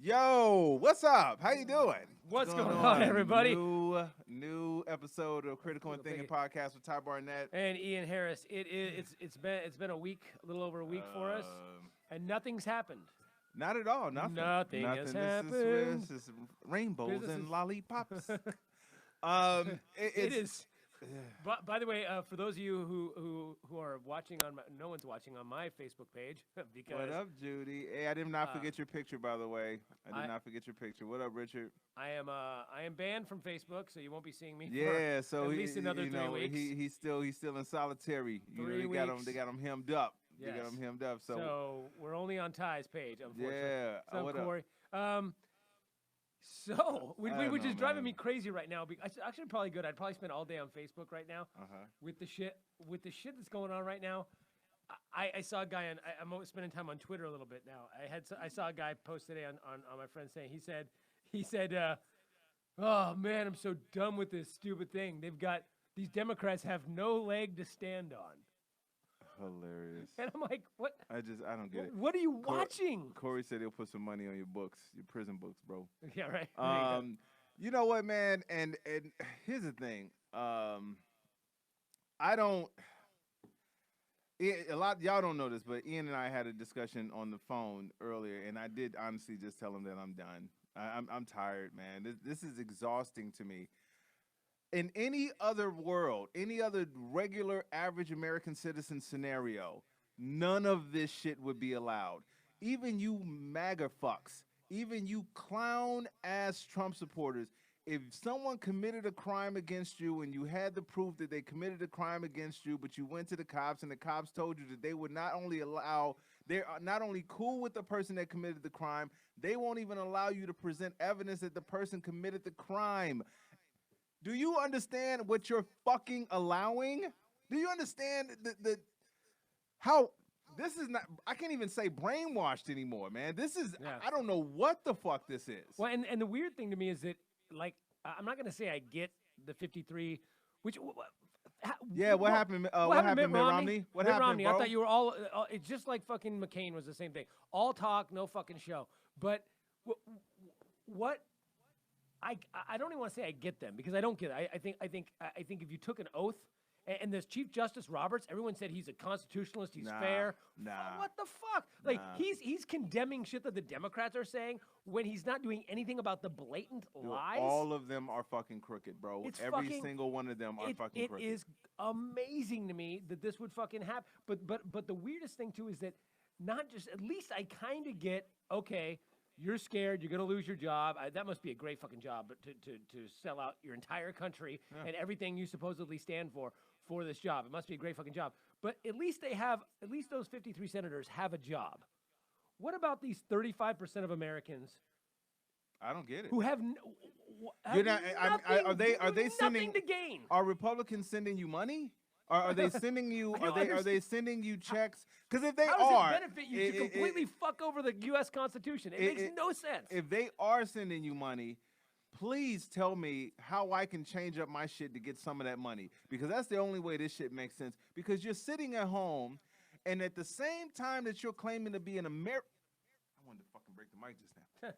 Yo, what's up? How you doing? What's going on, everybody? New episode of Critical and Thinking Podcast with Ty Barnett and Ian Harris. It's been a week, a little over a week for us, and nothing's happened. Not at all. Nothing. Nothing has happened. This is rainbows and lollipops. It is. By the way, for those of you who are watching no one's watching on my Facebook page because. What up, Judy? Hey, I did not forget your picture, by the way. I did not forget your picture. What up, Richard? I am banned from Facebook, so you won't be seeing me. Yeah, for at least another 3 weeks. He's still in solitary. They got him hemmed up. Yes. They got him hemmed up. So we're only on Ty's page, unfortunately. Yeah. So Corey. Which is driving me crazy right now. It's actually probably good. I'd probably spend all day on Facebook right now with the shit that's going on right now. I saw a guy I'm spending time on Twitter a little bit now. I saw a guy post today on my friend saying he said, oh man, I'm so done with this stupid thing. These Democrats have no leg to stand on. Hilarious. And I'm like, what? I don't get it. What are you watching? Corey said he'll put some money on your books, your prison books, bro. Yeah, right. You know what, man? And here's the thing. Y'all don't know this, but Ian and I had a discussion on the phone earlier, and I did honestly just tell him that I'm done. I'm tired, man. This is exhausting to me. In any other world, any other regular average American citizen scenario, none of this shit would be allowed. Even you MAGA fucks, even you clown-ass Trump supporters, if someone committed a crime against you and you had the proof that they committed a crime against you, but you went to the cops and the cops told you that they would not only they're not only cool with the person that committed the crime, they won't even allow you to present evidence that the person committed the crime. Do you understand what you're fucking allowing? Do you understand how this is not, I can't even say brainwashed anymore, man. This is, I don't know what the fuck this is. Well, and the weird thing to me is that, like, I'm not going to say I get the 53, which, what happened? What happened, Mitt Romney? What happened, Romney, bro? I thought you were all, it's just like fucking McCain was the same thing. All talk, no fucking show. But what? I don't even want to say I get them because I don't get it. I think if you took an oath, and there's Chief Justice Roberts, everyone said he's a constitutionalist, he's fair. What the fuck? Like he's condemning shit that the Democrats are saying when he's not doing anything about the blatant lies. All of them are fucking crooked, bro. Every single one of them are fucking crooked. It is amazing to me that this would fucking happen. But the weirdest thing too is that not just, at least I kind of get, okay, you're scared, you're going to lose your job. That must be a great fucking job, but to sell out your entire country and everything you supposedly stand for this job. It must be a great fucking job. But at least those 53 senators have a job. What about these 35% of Americans? I don't get it. Who have are they sending nothing to gain? Are Republicans sending you money? Are they sending you? Are they sending you checks? Because if they how are, does it benefit you to completely fuck over the U.S. Constitution? It makes no sense. If they are sending you money, please tell me how I can change up my shit to get some of that money. Because that's the only way this shit makes sense. Because you're sitting at home, and at the same time that you're claiming to be an American, I wanted to fucking break the mic just now.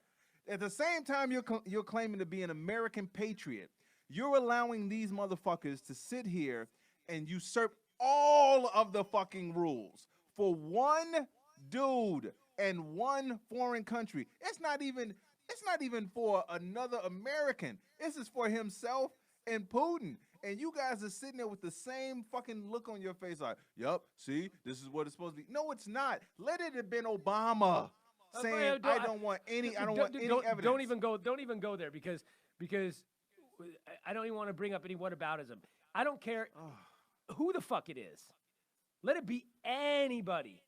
At the same time you're claiming to be an American patriot, you're allowing these motherfuckers to sit here and usurp all of the fucking rules for one dude and one foreign country. It's not even for another American. This is for himself and Putin. And you guys are sitting there with the same fucking look on your face like, yup, see, this is what it's supposed to be. No, it's not. Let it have been Obama saying, I don't want any evidence. Don't even go there because I don't even want to bring up any whataboutism. I don't care who the fuck it is. Let it be anybody.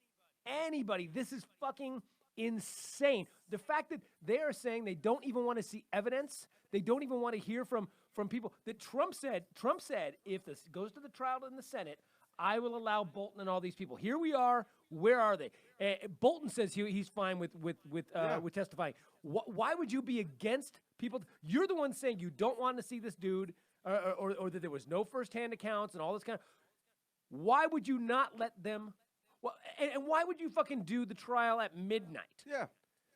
Anybody. This is fucking insane. The fact that they are saying they don't even want to see evidence, they don't even want to hear from people that Trump said, if this goes to the trial in the Senate, I will allow Bolton and all these people. Here we are. Where are they? Bolton says he's fine with testifying. Why would you be against people? You're the one saying you don't want to see this dude, or that there was no firsthand accounts and all this kind of. Why would you not let them? Well, and why would you fucking do the trial at midnight? Yeah.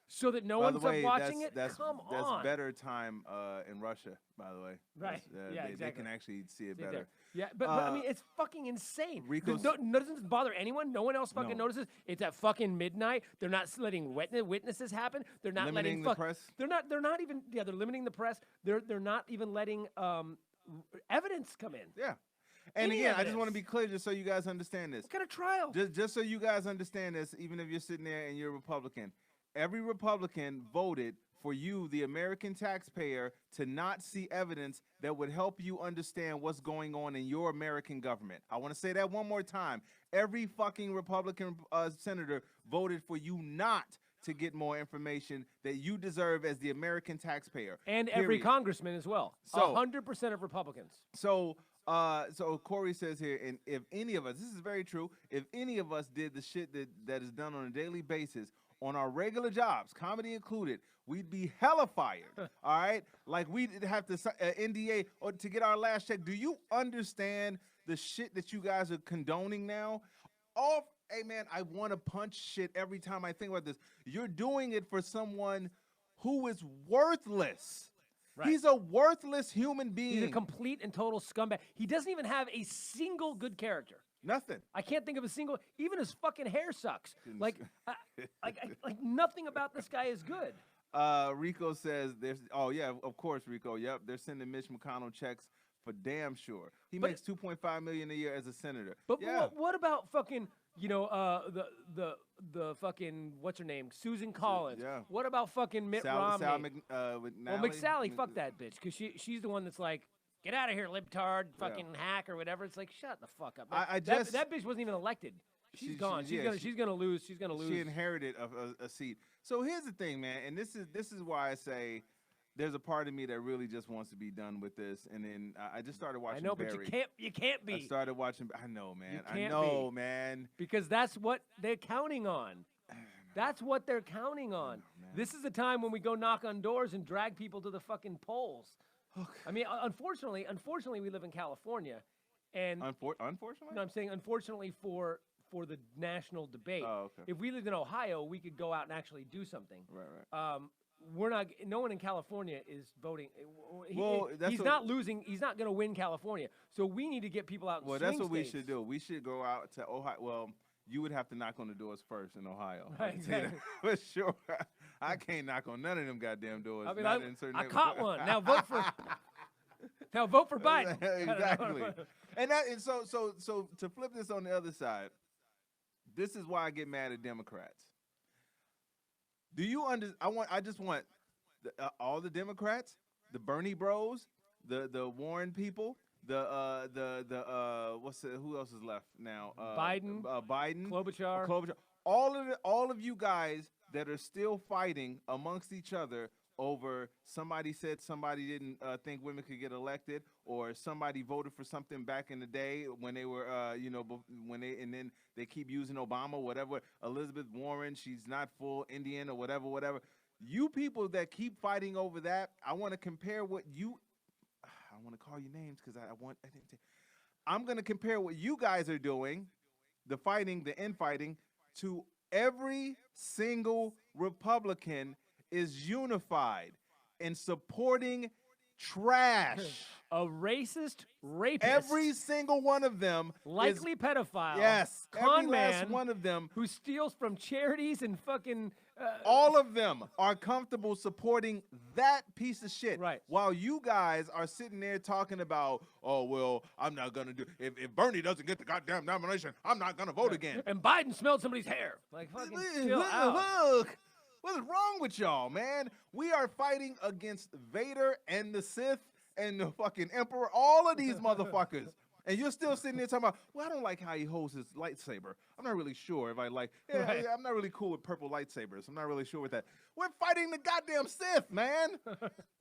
so that no By the one's up way, watching it. that's Come that's on. better time in Russia. By the way, Right. Yeah, they exactly. can actually see it See it better. there. Yeah, but I mean, it's fucking insane. Rico's- Doesn't bother anyone. No one else fucking No. notices. It's at fucking midnight. They're not letting witnesses happen. They're not Limiting letting the press? They're not even. Yeah, they're limiting the press. They're not even letting evidence come in. Yeah. And Any again, I just want to evidence. be clear, just so you guys understand this. What kind of trial? Just so you guys understand this, even if you're sitting there and you're a Republican, every Republican voted for you, the American taxpayer, to not see evidence that would help you understand what's going on in your American government. I want to say that one more time. Every fucking Republican senator voted for you not to get more information that you deserve as the American taxpayer. And every congressman as well. So- 100% of Republicans. So Corey says here, and if any of us, this is very true, if any of us did the shit that is done on a daily basis on our regular jobs, comedy included, we'd be hella fired. All right, like we'd have to NDA or to get our last check. Do you understand the shit that you guys are condoning now? Hey man, I want to punch shit every time I think about this. You're doing it for someone who is worthless. Right. He's a worthless human being. He's a complete and total scumbag. He doesn't even have a single good character. Nothing. I can't think of a single. Even his fucking hair sucks. Like nothing about this guy is good. Rico says there's. Oh yeah, of course, Rico. Yep, they're sending Mitch McConnell checks for damn sure. He makes $2.5 million a year as a senator. But yeah. what about fucking the fucking what's her name, Susan Collins? Yeah. What about fucking Mitt Romney? Well, McSally, fuck that bitch, because she's the one that's like, get out of here, libtard, fucking hack or whatever. It's like, shut the fuck up. That bitch wasn't even elected. She's gone. She's gonna lose. She's gonna lose. She inherited a seat. So here's the thing, man, and this is why I say there's a part of me that really just wants to be done with this. And then I just started watching. I know, Barry. but you can't be. I started watching. I know, man. You can't I know, be. man. Because that's what they're counting on. That's what they're counting on. This is the time when we go knock on doors and drag people to the fucking polls. I mean, unfortunately, we live in California, and unfortunately, no, I'm saying unfortunately for the national debate. Oh, okay. If we lived in Ohio, we could go out and actually do something. Right. We're not. No one in California is voting. He's what- not losing. He's not going to win California. So we need to get people out. Well, in that's swing what we states. should do. We should go out to Ohio. Well, you would have to knock on the doors first in Ohio. Right, I can tell you that for sure. I can't knock on none of them goddamn doors. I mean, not in certain I neighborhoods. caught one. Now vote for. Now vote for Biden. Exactly. and so to flip this on the other side, this is why I get mad at Democrats. Do you I just want all the Democrats, the Bernie Bros, the Warren people, who else is left now? Biden, Biden, Klobuchar. all of you guys that are still fighting amongst each other over somebody said somebody didn't think women could get elected, or somebody voted for something back in the day when they were, and then they keep using Obama, whatever. Elizabeth Warren, she's not full Indian or whatever. You people that keep fighting over that, I want to compare what you. I want to call you names because I'm going to compare what you guys are doing, the infighting, to every single Republican is unified in supporting trash. A racist rapist. Every single one of them. Likely pedophile. Yes. Con every man. last one of them. Who steals from charities and fucking. All of them are comfortable supporting that piece of shit. Right. While you guys are sitting there talking about, oh, well, I'm not going to do, if Bernie doesn't get the goddamn nomination, I'm not going to vote again. And Biden smelled somebody's hair. Like, fucking chill out. Look, what's wrong with y'all, man? We are fighting against Vader and the Sith and the fucking Emperor, all of these motherfuckers. And you're still sitting there talking about, well, I don't like how he holds his lightsaber. I'm not really sure if I like, Right. I'm not really cool with purple lightsabers. I'm not really sure with that. We're fighting the goddamn Sith, man.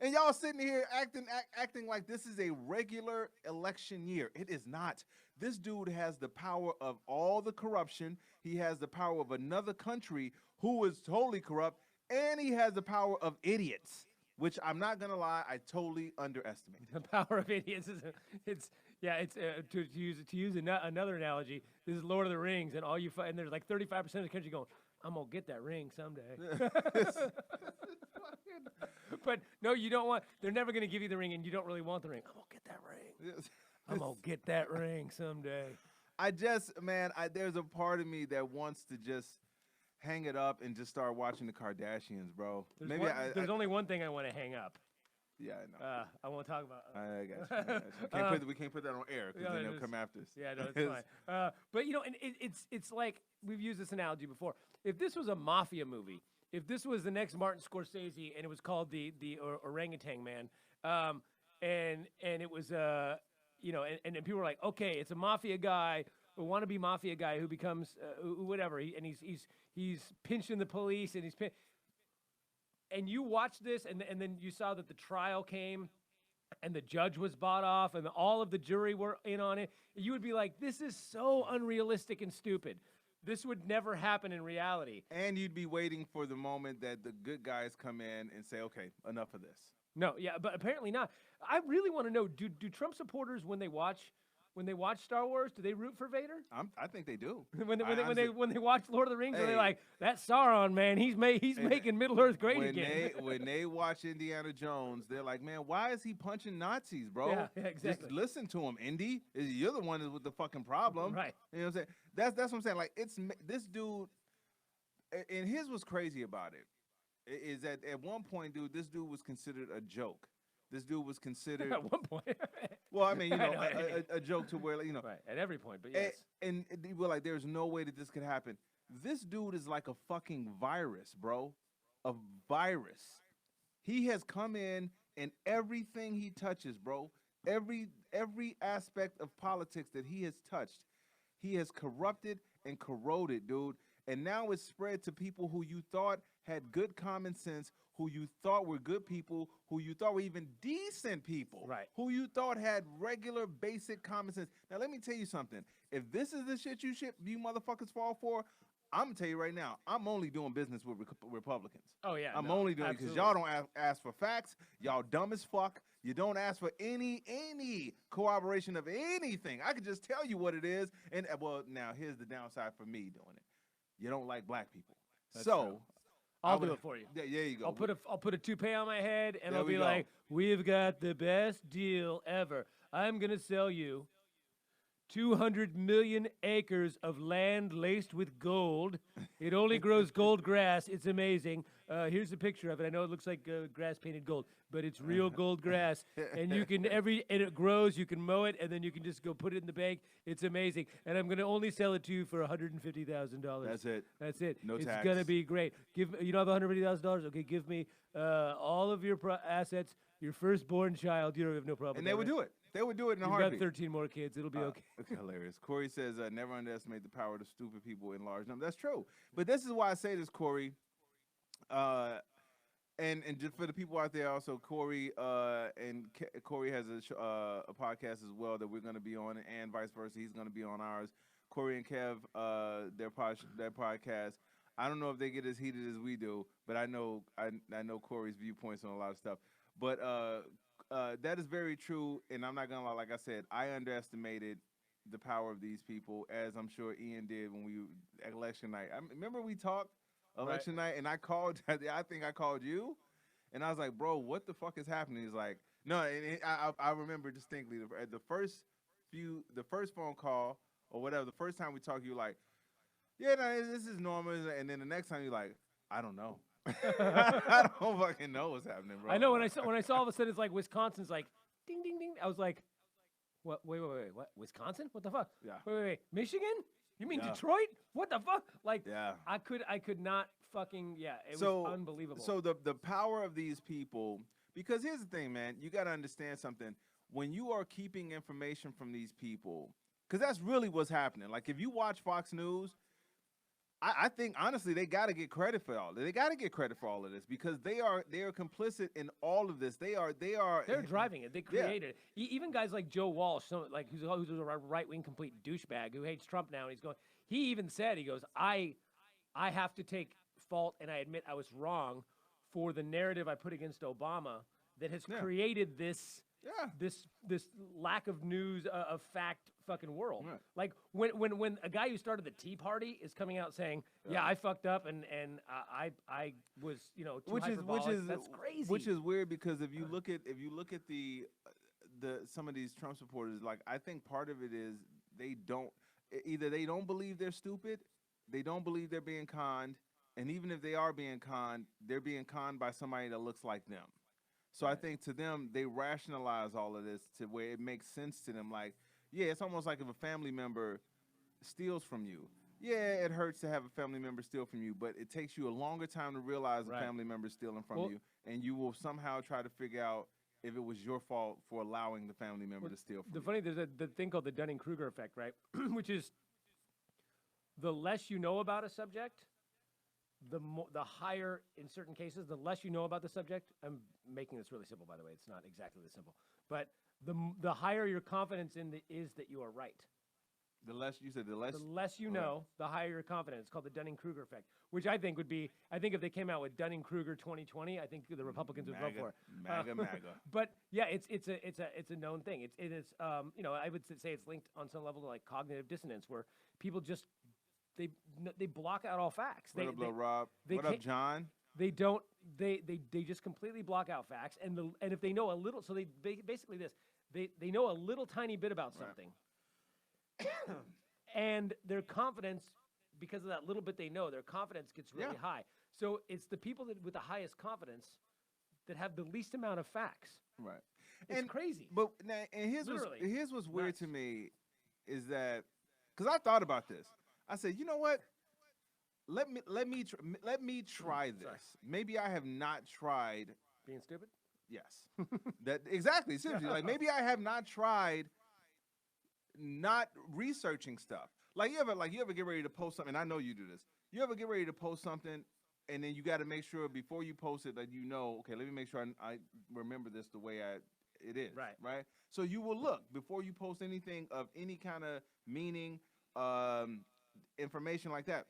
And y'all sitting here acting like this is a regular election year. It is not. This dude has the power of all the corruption. He has the power of another country who is totally corrupt. And he has the power of idiots, which I'm not going to lie, I totally underestimate. The power of idiots is to use another analogy. This is Lord of the Rings, and and there's like 35% of the country going, I'm gonna get that ring someday. But no, you don't want. They're never gonna give you the ring, and you don't really want the ring. I'm gonna get that ring. I'm gonna get that ring someday. There's a part of me that wants to just hang it up and just start watching the Kardashians, bro. There's only one thing I want to hang up. Yeah, I know. I won't talk about. I got you. We can't put that on air because then they'll come after us. Yeah, no, it's fine. But and it's like we've used this analogy before. If this was a mafia movie, if this was the next Martin Scorsese and it was called the Orangutan Man, and it was and people were like, okay, it's a mafia guy, a wannabe mafia guy who becomes whatever, and he's pinching the police and and you watch this, and then you saw that the trial came, and the judge was bought off, and all of the jury were in on it. You would be like, this is so unrealistic and stupid. This would never happen in reality. And you'd be waiting for the moment that the good guys come in and say, okay, enough of this. No, yeah, but apparently not. I really want to know, do Trump supporters, when they watch Star Wars, do they root for Vader? I think they do. when they watch Lord of the Rings, are they like, that Sauron, man, he's making Middle Earth great again? When they watch Indiana Jones, they're like, man, why is he punching Nazis, bro? Yeah, exactly. Just listen to him, Indy. You're the one with the fucking problem. Right. You know what I'm saying? That's what I'm saying. Like, it's this dude, and here's what's crazy about it, is that at one point, dude, this dude was considered a joke. This dude was considered at one point. Well, I mean, a joke to where, right, at every point, but yes. And we're like, there's no way that this could happen. This dude is like a fucking virus, bro. A virus. He has come in and everything he touches, bro. Every aspect of politics that he has touched, he has corrupted and corroded, dude. And now it's spread to people who you thought had good common sense, who you thought were good people, who you thought were even decent people, right? Who you thought had regular, basic common sense. Now, let me tell you something. If this is the shit you motherfuckers fall for, I'm going to tell you right now, I'm only doing business with Republicans. Oh, yeah. I'm only doing it because y'all don't ask for facts. Y'all dumb as fuck. You don't ask for any corroboration of anything. I could just tell you what it is. And, well, now, here's the downside for me doing it. You don't like black people. That's true. I'll do it for you. There you go. I'll put a toupee on my head, and I'll be like, we've got the best deal ever. I'm going to sell you 200 million acres of land laced with gold. It only grows gold grass. It's amazing. Here's a picture of it. I know it looks like grass painted gold, but it's real gold grass. And you can and it grows. You can mow it, and then you can just go put it in the bank. It's amazing. And I'm going to only sell it to you for $150,000. That's it. That's it. No tax. It's going to be great. You don't have $150,000? Okay, give me all of your assets. Your firstborn child, you don't have no problem. And they would do it. They would do it in a heartbeat. You've got 13 more kids. It'll be okay. Hilarious. Corey says, never underestimate the power of stupid people in large numbers. That's true. But this is why I say this, Corey. And just for the people out there, also, Corey Corey has a podcast as well that we're going to be on, and vice versa. He's going to be on ours. Corey and Kev, their podcast. I don't know if they get as heated as we do, but I know Corey's viewpoints on a lot of stuff. But that is very true, and I'm not gonna lie. Like I said, I underestimated the power of these people, as I'm sure Ian did when we election night. Remember we talked election night, and I called. I think I called you, and I was like, "Bro, what the fuck is happening?" He's like, "No." And I remember distinctly the first phone call or whatever. The first time we talked, you were like, "Yeah, no, this is normal," and then the next time you're like, "I don't know." I don't fucking know what's happening, bro. I know when I saw all of a sudden it's like Wisconsin's like ding ding ding. I was like, what? Wait, what? Wisconsin? What the fuck? Yeah. Wait. Michigan? You mean Detroit? What the fuck? Like, yeah. I could not fucking It was unbelievable. So the power of these people, because here's the thing, man. You got to understand something. When you are keeping information from these people, because that's really what's happening. Like if you watch Fox News. I think honestly they got to get credit for all. They got to get credit for all of this because they are complicit in all of this. They're driving it. They created it. Even guys like Joe Walsh, who's a right-wing complete douchebag who hates Trump now, and he's going. He even said, he goes, I have to take fault, and I admit I was wrong for the narrative I put against Obama that has created this this lack of news of fact fucking world. Right. Like when a guy who started the Tea Party is coming out saying, "Yeah, I fucked up and I was too hyperbolic," that's crazy. Which is weird because if you look at the some of these Trump supporters, like I think part of it is either they don't believe they're stupid, they don't believe they're being conned, and even if they are being conned, they're being conned by somebody that looks like them. So I think to them, they rationalize all of this to where it makes sense to them. Like, yeah, it's almost like if a family member steals from you. Yeah, it hurts to have a family member steal from you, but it takes you a longer time to realize a family member is stealing from you, and you will somehow try to figure out if it was your fault for allowing the family member to steal from you. There's the thing called the Dunning-Kruger effect, right? Which is the less you know about a subject, the higher, in certain cases, the less you know about the subject. I'm making this really simple, by the way. It's not exactly this simple. But the higher your confidence is that you are right. The less you know, the higher your confidence. It's called the Dunning-Kruger effect, which I think would be, if they came out with Dunning-Kruger 2020, I think the Republicans would vote for it. MAGA. But yeah, it's a known thing. It is I would say it's linked on some level to like cognitive dissonance, where people just they block out all facts. What up, Rob? What up, John? They don't. They just completely block out facts, and if they know a little, so they basically they know a little tiny bit about something, and their confidence, because of that little bit they know, their confidence gets really high. So it's the people with the highest confidence that have the least amount of facts. Right. It's crazy. But here's what's weird to me is that because I thought about this. I said, you know what? Let me try this. Sorry. Maybe I have not tried Being stupid? Yes. That exactly. Seriously. Like maybe I have not tried not researching stuff. Like you ever get ready to post something, and I know you do this. You ever get ready to post something and then you got to make sure before you post it that okay, let me make sure I remember this the way it is. Right. So you will look before you post anything of any kind of meaning, information like that.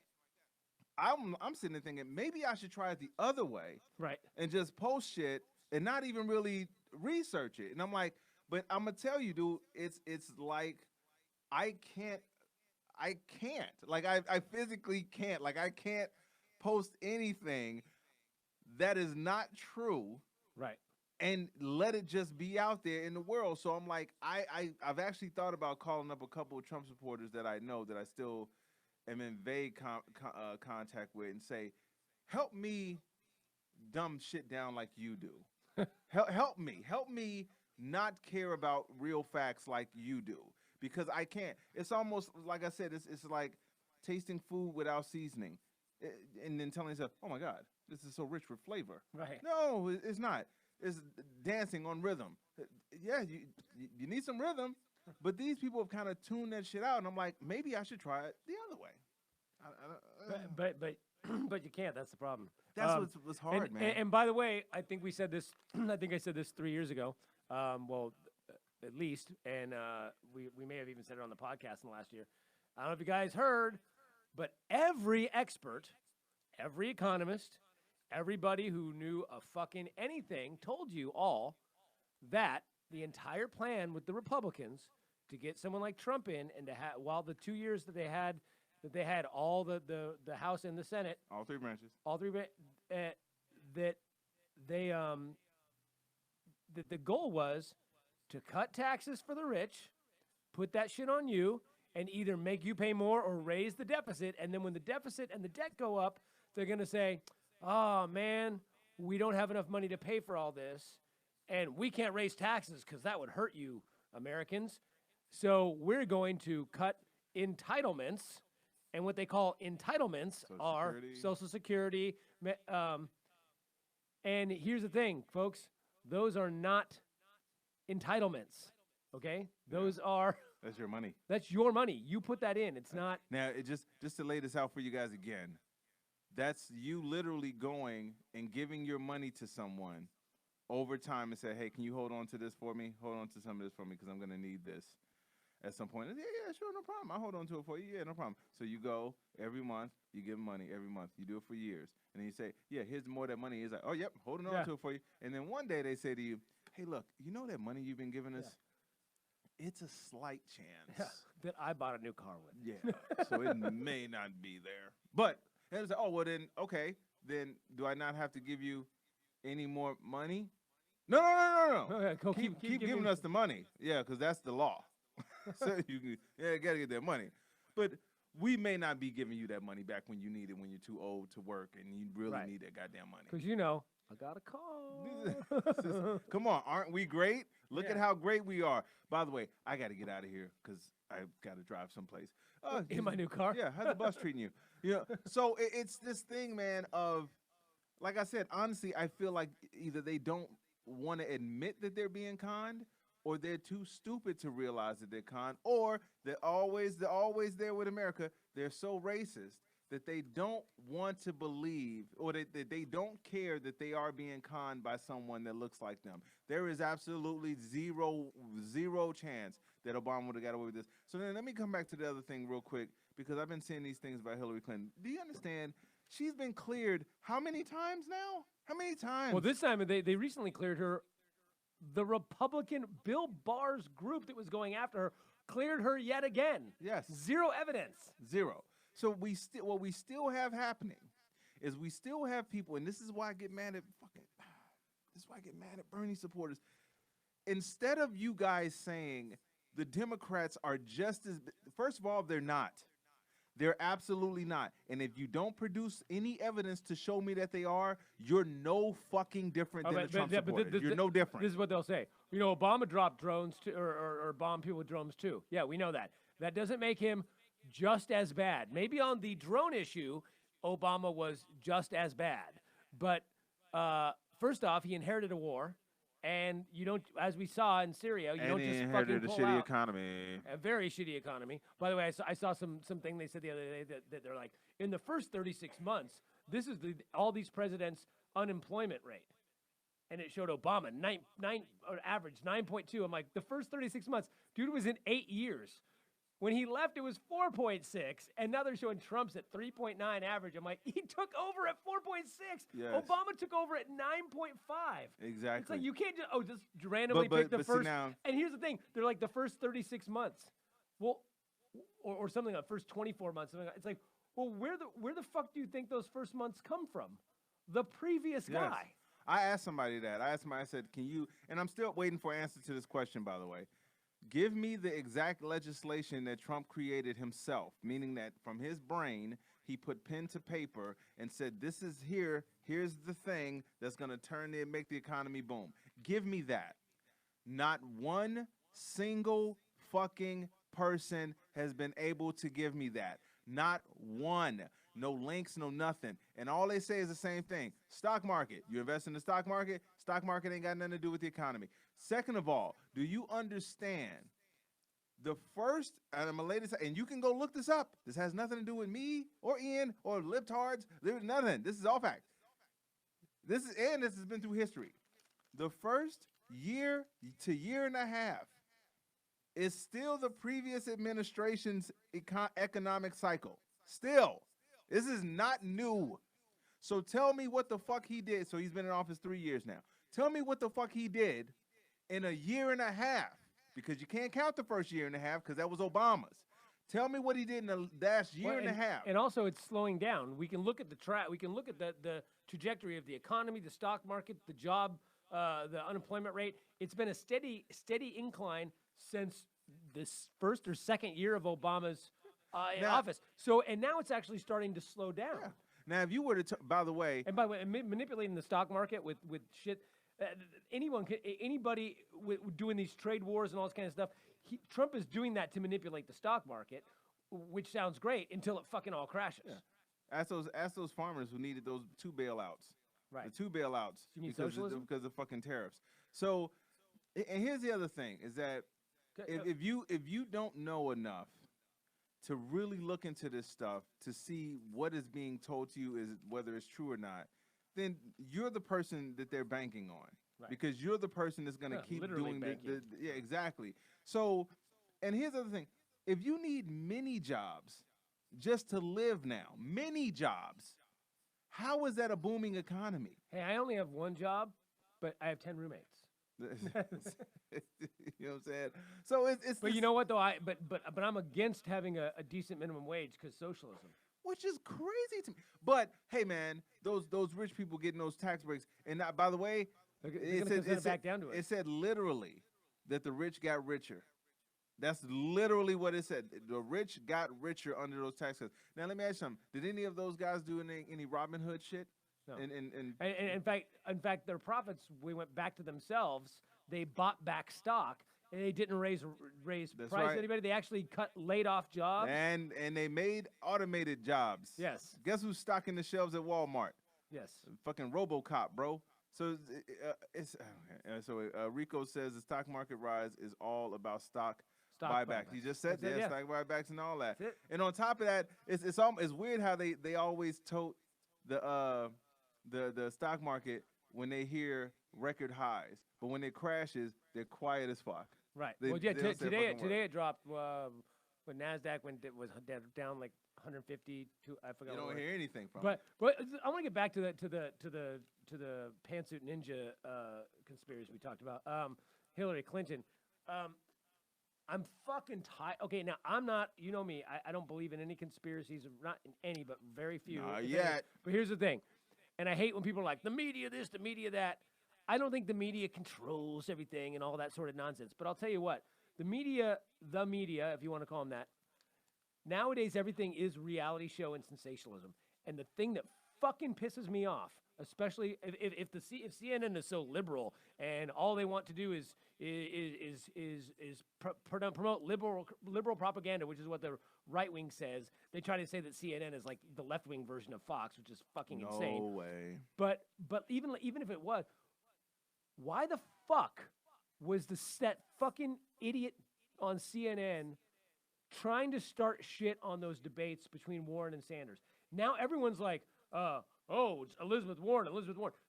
I'm sitting there thinking maybe I should try it the other way, right? And just post shit and not even really research it. And I'm like, but I'm gonna tell you, dude, it's like I can't. Like I physically can't. Like I can't post anything that is not true, right? And let it just be out there in the world. So I'm like, I've actually thought about calling up a couple of Trump supporters that I know that I still am in vague contact with and say, help me dumb shit down like you do. help me not care about real facts like you do, because I can't. It's almost like I said, it's like tasting food without seasoning and then telling yourself, oh my God, this is so rich with flavor. Right. No, it's not. It's dancing on rhythm. Yeah, you need some rhythm, but these people have kind of tuned that shit out, and I'm like, maybe I should try it the other way. But you can't. That's the problem. That's what's hard, man. And by the way, I think we said this. I think I said this 3 years ago. Well, at least, and we may have even said it on the podcast in the last year. I don't know if you guys heard, but every expert, every economist, everybody who knew a fucking anything told you all that the entire plan with the Republicans to get someone like Trump in and to have, while the 2 years that they had all the House and the Senate, all three branches, that they that the goal was to cut taxes for the rich, put that shit on you, and either make you pay more or raise the deficit. And then when the deficit and the debt go up, they're going to say, oh, man, we don't have enough money to pay for all this, and we can't raise taxes because that would hurt you, Americans. So we're going to cut entitlements, and what they call entitlements are Social Security. And here's the thing, folks. Those are not entitlements, okay? Those are... That's your money. That's your money. You put that in. It's not... Now, just to lay this out for you guys again, that's you literally going and giving your money to someone over time and say, hey, can you hold on to this for me? Hold on to some of this for me because I'm going to need this at some point. And yeah, sure, no problem. I'll hold on to it for you. Yeah, no problem. So you go every month, you give money every month. You do it for years. And then you say, yeah, here's more of that money. He's like, oh, yep, holding on to it for you. And then one day they say to you, hey, look, you know that money you've been giving us? It's a slight chance that I bought a new car with. Yeah, so it may not be there. But it was like, oh, well then, okay, then do I not have to give you any more money? No. Okay, Keep giving us the money. Yeah, because that's the law. So you gotta get that money. But we may not be giving you that money back when you need it, when you're too old to work and you really need that goddamn money. Because I got a car. Come on, aren't we great? Look at how great we are. By the way, I got to get out of here because I've got to drive someplace. In my new car? Yeah, how's the bus treating you? So it's this thing, man, of, like I said, honestly, I feel like either they don't want to admit that they're being conned, or they're too stupid to realize that they're conned, or they're always there with America. They're so racist that they don't want to believe, or that they don't care that they are being conned by someone that looks like them. There is absolutely zero chance that Obama would have got away with this. So then let me come back to the other thing real quick, because I've been seeing these things about Hillary Clinton. Do you understand? She's been cleared how many times now? How many times? Well, this time they recently cleared her. The Republican Bill Barr's group that was going after her cleared her yet again. Yes. Zero evidence. Zero. So what we still have happening is we still have people, and this is why I get mad at Bernie supporters. Instead of you guys saying the Democrats are just as, first of all, they're not. They're absolutely not. And if you don't produce any evidence to show me that they are, you're no fucking different than the Trump supporters. You're no different. This is what they'll say. Obama dropped drones or bombed people with drones too. Yeah, we know that. That doesn't make him just as bad. Maybe on the drone issue, Obama was just as bad. But first off, he inherited a war. And you don't, as we saw in Syria, you don't just fucking pull out. A shitty economy. A very shitty economy. By the way, I saw something they said the other day that they're like, in the first 36 months, this is all these presidents' unemployment rate. And it showed Obama, average 9.2. I'm like, the first 36 months, dude was in 8 years. When he left, it was 4.6, and now they're showing Trump's at 3.9 average. I'm like, he took over at 4.6. Yes. Obama took over at 9.5. Exactly. It's like you can't just randomly pick the first. And here's the thing: they're like the first 36 months, well, or something like first 24 months. It's like, well, where the fuck do you think those first months come from? The previous guy. I asked somebody that. I said, can you? And I'm still waiting for an answer to this question, by the way. Give me the exact legislation that Trump created himself, meaning that from his brain, he put pen to paper and said, this is here's the thing that's going to make the economy boom. Give me that. Not one single fucking person has been able to give me that. Not one. No links, no nothing. And all they say is the same thing. Stock market. You invest in the stock market ain't got nothing to do with the economy. Second of all, do you understand the first, and I'm going to lay this out, and you can go look this up. This has nothing to do with me or Ian or libtards. There's nothing. This is all facts. This has been through history. The first year to year and a half is still the previous administration's economic cycle. Still. This is not new. So tell me what the fuck he did. So he's been in office 3 years now. Tell me what the fuck he did in a year and a half, because you can't count the first year and a half because that was Obama's. Tell me what he did in the last year and a half. And also, it's slowing down. We can look at the We can look at the trajectory of the economy, the stock market, the job, the unemployment rate. It's been a steady incline since this first or second year of Obama's in office. So, and now it's actually starting to slow down. Yeah. Now, if you were to, by the way, manipulating the stock market with shit. Anybody doing these trade wars and all this kind of stuff, Trump is doing that to manipulate the stock market, which sounds great until it fucking all crashes. Yeah. Ask those farmers who needed those 2 bailouts. Right. The 2 bailouts. You mean socialism? Because of fucking tariffs. So, and here's the other thing, is that if you don't know enough to really look into this stuff to see what is being told to you is whether it's true or not, then you're the person that they're banking on. Right. Because you're the person that's going to keep doing yeah, exactly. So, and here's the other thing. If you need many jobs just to live now, many jobs, how is that a booming economy? Hey, I only have one job, but I have 10 roommates. You know what I'm saying? So it's But this, you know what though? But I'm against having a decent minimum wage because socialism. which is crazy to me. But hey, man, those rich people getting those tax breaks, and by the way, They're going to back down to it. it said literally that the rich got richer. That's literally what it said. The rich got richer under those tax cuts. Now let me ask you something. Did any of those guys do any Robin Hood shit? No. And In fact, their profits went back to themselves. They bought back stock, and they didn't raise price right. anybody. They actually laid off jobs. and they made automated jobs. Yes. Guess who's stocking the shelves at Walmart? Yes. Fucking RoboCop, bro. So Rico says the stock market rise is all about stock buybacks. He just said that, stock buybacks and all that. And on top of that, it's weird how they always tote the stock market when they hear record highs, but when it crashes, they're quiet as fuck. Right. Today it dropped. When Nasdaq was down like 150 to I forgot. You don't hear anything from. But I want to get back to the pantsuit ninja conspiracy we talked about. Hillary Clinton. I'm fucking tired. Okay, now I'm not. You know me. I don't believe in any conspiracies. Not in any, but very few. Not yet. But here's the thing, and I hate when people are like the media this, the media that. I don't think the media controls everything and all that sort of nonsense. But I'll tell you what, the media, if you want to call them that, nowadays everything is reality show and sensationalism. And the thing that fucking pisses me off, especially if CNN is so liberal and all they want to do is promote liberal propaganda, which is what the right wing says. They try to say that CNN is like the left wing version of Fox, which is fucking insane. No way. But even if it was, why the fuck was that fucking idiot on CNN trying to start shit on those debates between Warren and Sanders? Now everyone's like, it's Elizabeth Warren.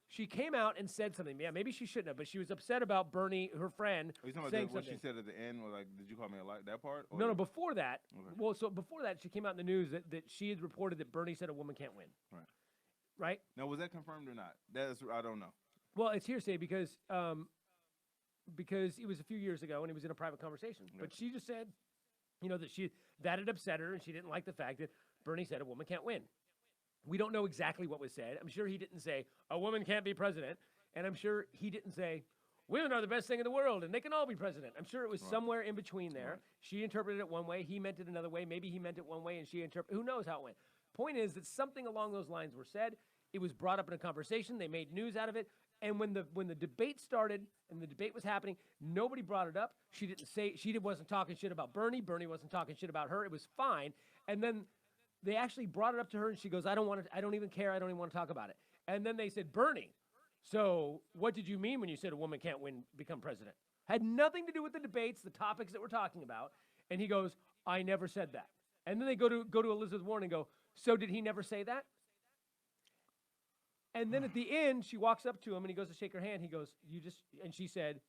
She came out and said something. Yeah, maybe she shouldn't have, but she was upset about Bernie, her friend, Are you talking saying about what something. she said at the end? Or like, did you call me a lie? That part? Or No, before that. Okay. Well, so before that, she came out in the news that she had reported that Bernie said a woman can't win. Right. Right? Now, was that confirmed or not? I don't know. Well, it's hearsay because it was a few years ago and it was in a private conversation. Yeah. But she just said, that had upset her and she didn't like the fact that Bernie said a woman can't win. We don't know exactly what was said. I'm sure he didn't say a woman can't be president, and I'm sure he didn't say women are the best thing in the world and they can all be president. I'm sure it was somewhere in between there. Right. She interpreted it one way, he meant it another way. Maybe he meant it one way and she interpreted. Who knows how it went? Point is that something along those lines were said. It was brought up in a conversation. They made news out of it. And when the debate started and the debate was happening, nobody brought it up. She wasn't talking shit about Bernie. Bernie wasn't talking shit about her. It was fine. And then they actually brought it up to her, and she goes, "I don't even care. I don't even want to talk about it." And then they said, "Bernie, so what did you mean when you said a woman can't become president?" Had nothing to do with the debates, the topics that we're talking about. And he goes, "I never said that." And then they go to Elizabeth Warren and go, "So did he never say that?" And then at the end, she walks up to him and he goes to shake her hand. He goes, and she said,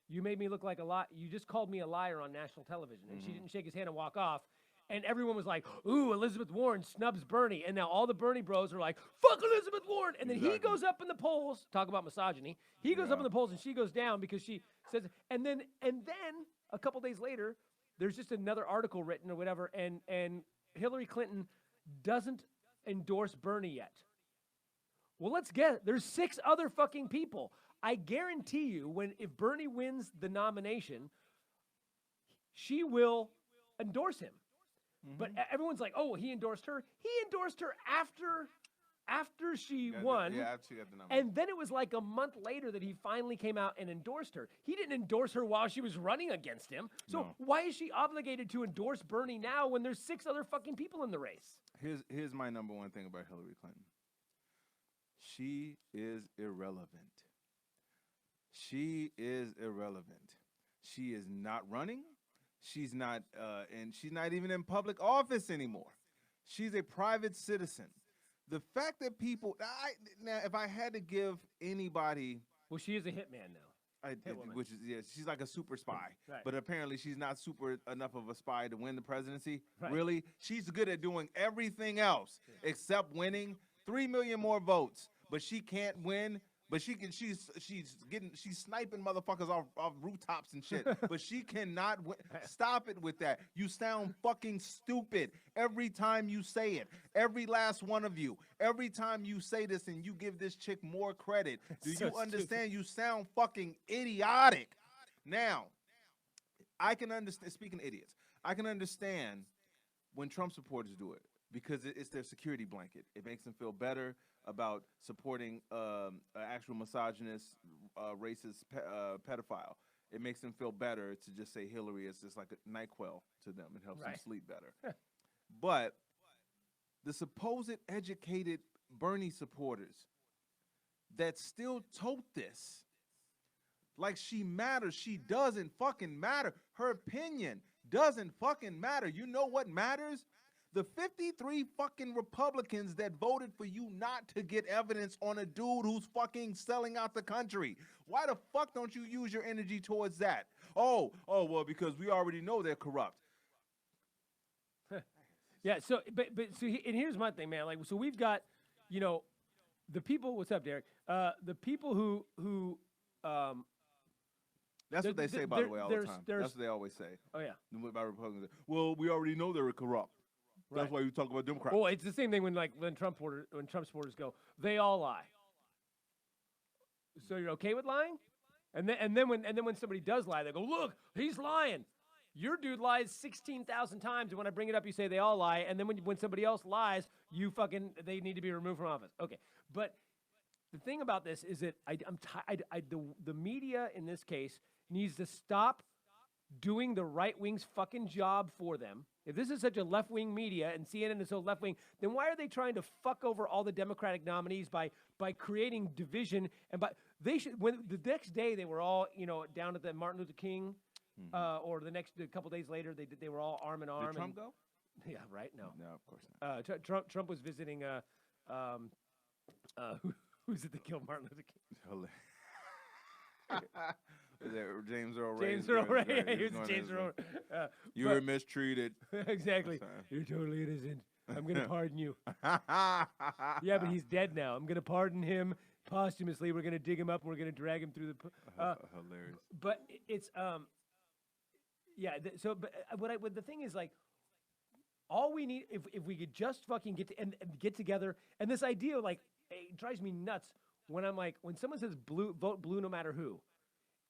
"You made me look like a lie. You just called me a liar on national television." And she didn't shake his hand and walk off. And everyone was like, "Ooh, Elizabeth Warren snubs Bernie." And now all the Bernie bros are like, "Fuck Elizabeth Warren." And then he goes up in the polls, talk about misogyny. He goes up in the polls and she goes down because she says, and then a couple days later, there's just another article written or whatever. And Hillary Clinton doesn't endorse Bernie yet. Well, let's get it. There's 6 other fucking people. I guarantee you, if Bernie wins the nomination, she will endorse him. Mm-hmm. But everyone's like, "Oh, he endorsed her." He endorsed her after she won. After she got the nomination. And then it was like a month later that he finally came out and endorsed her. He didn't endorse her while she was running against him. So why is she obligated to endorse Bernie now when there's 6 other fucking people in the race? Here's my number one thing about Hillary Clinton. She is irrelevant. She is irrelevant. She is not running. She's not, and she's not even in public office anymore. She's a private citizen. The fact that people, now, if I had to give anybody, well, she is a hitman now. Which is, she's like a super spy. Right. But apparently she's not super enough of a spy to win the presidency. Right. Really, she's good at doing everything else except winning 3 million more votes. But she can't win But she's sniping motherfuckers off rooftops and shit. But she cannot stop it with that. You sound fucking stupid every time you say it. Every last one of you. Every time you say this and you give this chick more credit. Do you understand? You sound fucking idiotic. Now, I can understand. Speaking of idiots, I can understand when Trump supporters do it because it's their security blanket. It makes them feel better about supporting an actual misogynist, racist pedophile. It makes them feel better to just say Hillary is just like a NyQuil to them. It helps them sleep better. But the supposed educated Bernie supporters that still tote this like she matters. She doesn't fucking matter. Her opinion doesn't fucking matter. You know what matters? The 53 fucking Republicans that voted for you not to get evidence on a dude who's fucking selling out the country. Why the fuck don't you use your energy towards that? Oh, well, because we already know they're corrupt. Yeah, so, and here's my thing, man. Like, so we've got, you know, the people, what's up, Derek? The people who that's what they say, by the way, all the time. That's what they always say. Oh, yeah. About Republicans. Well, we already know they were corrupt. That's why you talk about Democrats. Well, it's the same thing when Trump supporters go, they all lie. So you're okay with lying? And then when somebody does lie, they go, look, he's lying. Your dude lies 16,000 times, and when I bring it up, you say they all lie. And then when somebody else lies, they need to be removed from office. Okay, but the thing about this is that the media in this case needs to stop doing the right wing's fucking job for them. If this is such a left wing media and CNN is so left wing, then why are they trying to fuck over all the Democratic nominees by creating division? And when the next day they were all down at the Martin Luther King, or a couple days later they were all arm in arm. Did Trump go? Yeah, right. No, of course not. Trump was visiting. Who's it that killed Martin Luther King? James Earl Ray. James Earl Ray. Yeah, he was James Earl Ray. You were mistreated. Exactly. You're totally innocent. I'm going to pardon you. Yeah, but he's dead now. I'm going to pardon him posthumously. We're going to dig him up and we're going to drag him through the... hilarious. But it's... yeah, the thing is, like, all we need, if we could just fucking get together, and this idea, like, it drives me nuts when someone says vote blue no matter who.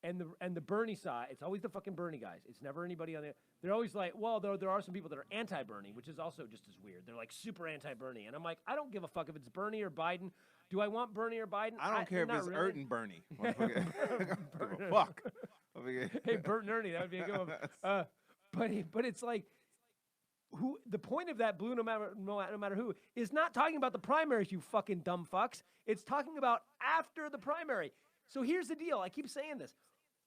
And the Bernie side, it's always the fucking Bernie guys. It's never anybody on the. They're always like, well, there are some people that are anti-Bernie, which is also just as weird. They're like super anti-Bernie, and I'm like, I don't give a fuck if it's Bernie or Biden. Do I want Bernie or Biden? I don't care if it's really. Ernie Bernie. Fuck. Hey, Bert and Ernie, that would be a good one. But it's like, the point of that blue no matter who is not talking about the primaries, you fucking dumb fucks. It's talking about after the primary. So here's the deal. I keep saying this.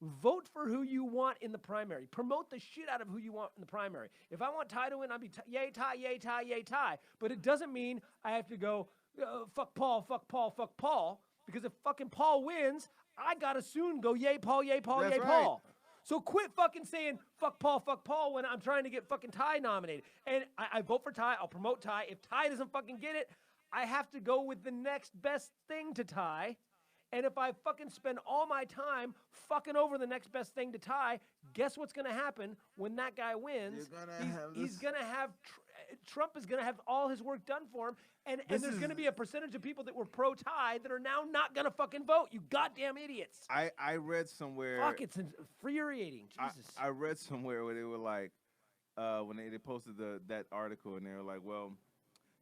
Vote for who you want in the primary. Promote the shit out of who you want in the primary. If I want Ty to win, I'll be yay Ty, yay Ty, yay Ty. But it doesn't mean I have to go fuck Paul, fuck Paul, fuck Paul. Because if fucking Paul wins, I gotta soon go yay Paul, yay Paul, That's yay right. Paul. So quit fucking saying fuck Paul when I'm trying to get fucking Ty nominated. And I vote for Ty. I'll promote Ty. If Ty doesn't fucking get it, I have to go with the next best thing to Ty. And if I fucking spend all my time fucking over the next best thing to Ty, guess what's going to happen when that guy wins? He's going to have Trump is going to have all his work done for him, and there's going to be a percentage of people that were pro-Ty that are now not going to fucking vote. You goddamn idiots! I read somewhere. Fuck, it's infuriating. Jesus. I read somewhere where they were like, when they posted that article, and they were like, well.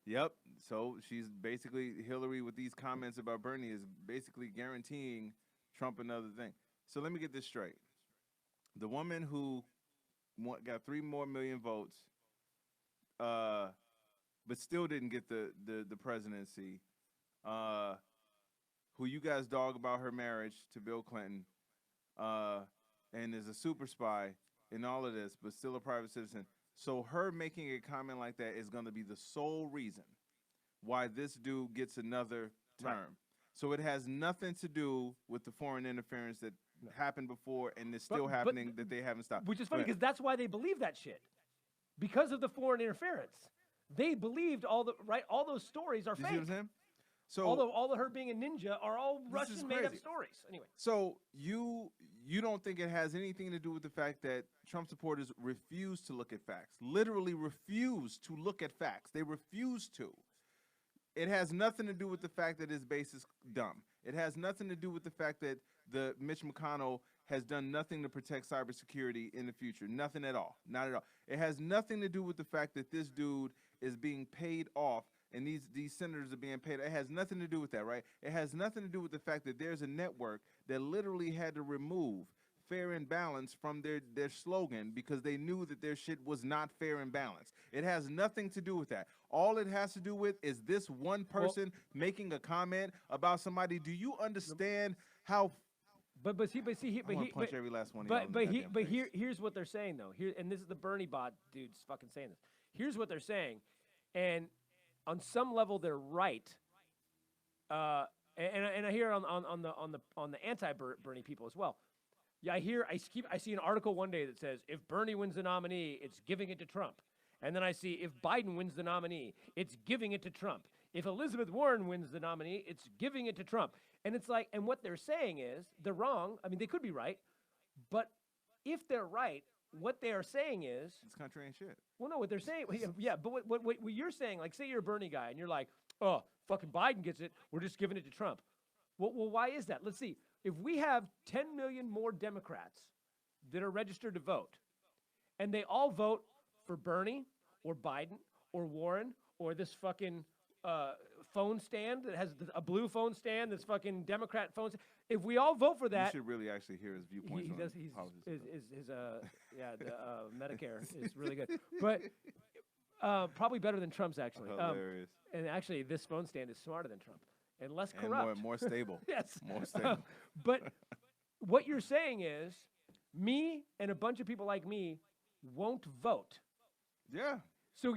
Yep. So she's basically Hillary with these comments about Bernie is basically guaranteeing Trump another thing. So let me get this straight. The woman who got 3 more million votes, but still didn't get the presidency, who you guys dog about her marriage to Bill Clinton, and is a super spy in all of this, but still a private citizen. So her making a comment like that is going to be the sole reason why this dude gets another term. Right. So it has nothing to do with the foreign interference that happened before and is still happening that they haven't stopped. Which is funny because that's why they believe that shit. Because of the foreign interference. They believed all those stories are fake. You see what I'm saying? So all of her being a ninja are all This is Russian made up crazy. stories. Anyway, So you don't think it has anything to do with the fact that Trump supporters refuse to look at facts? Literally refuse to look at facts. They refuse to. It has nothing to do with the fact that his base is dumb. It has nothing to do with the fact that the Mitch McConnell has done nothing to protect cybersecurity in the future. Nothing at all. Not at all. It has nothing to do with the fact that this dude is being paid off and these senators are being paid. It has nothing to do with that, right? It has nothing to do with the fact that there's a network that literally had to remove fair and balanced from their slogan because they knew that their shit was not fair and balanced. It has nothing to do with that. All it has to do with is this one person making a comment about somebody. Do you understand how? but I want to punch every last one of y'all in the goddamn face. here's what they're saying though. And this is the Bernie bot dudes fucking saying this. Here's what they're saying, and on some level they're right. And I hear on the anti-Bernie people as well. Yeah, I see an article one day that says if Bernie wins the nominee, it's giving it to Trump. And then I see if Biden wins the nominee, it's giving it to Trump. If Elizabeth Warren wins the nominee, it's giving it to Trump. And it's like, and what they're saying is they're wrong. I mean, they could be right, but if they're right, what they are saying is This country ain't shit. well, no, what they're saying, yeah, but what you're saying, like, say you're a Bernie guy and you're like, oh, fucking Biden gets it, we're just giving it to Trump. Well, why is that? Let's see. If we have 10 million more Democrats that are registered to vote, and they all vote for Bernie or Biden or Warren or this fucking phone stand that has a blue phone stand that's fucking Democrat phone stand, if we all vote for that, You should really actually hear his viewpoints on policies. Medicare is really good, but probably better than Trump's actually. Hilarious. And actually, this phone stand is smarter than Trump and less And corrupt. more stable. Yes. More stable. But what you're saying is, me and a bunch of people like me won't vote. Yeah. So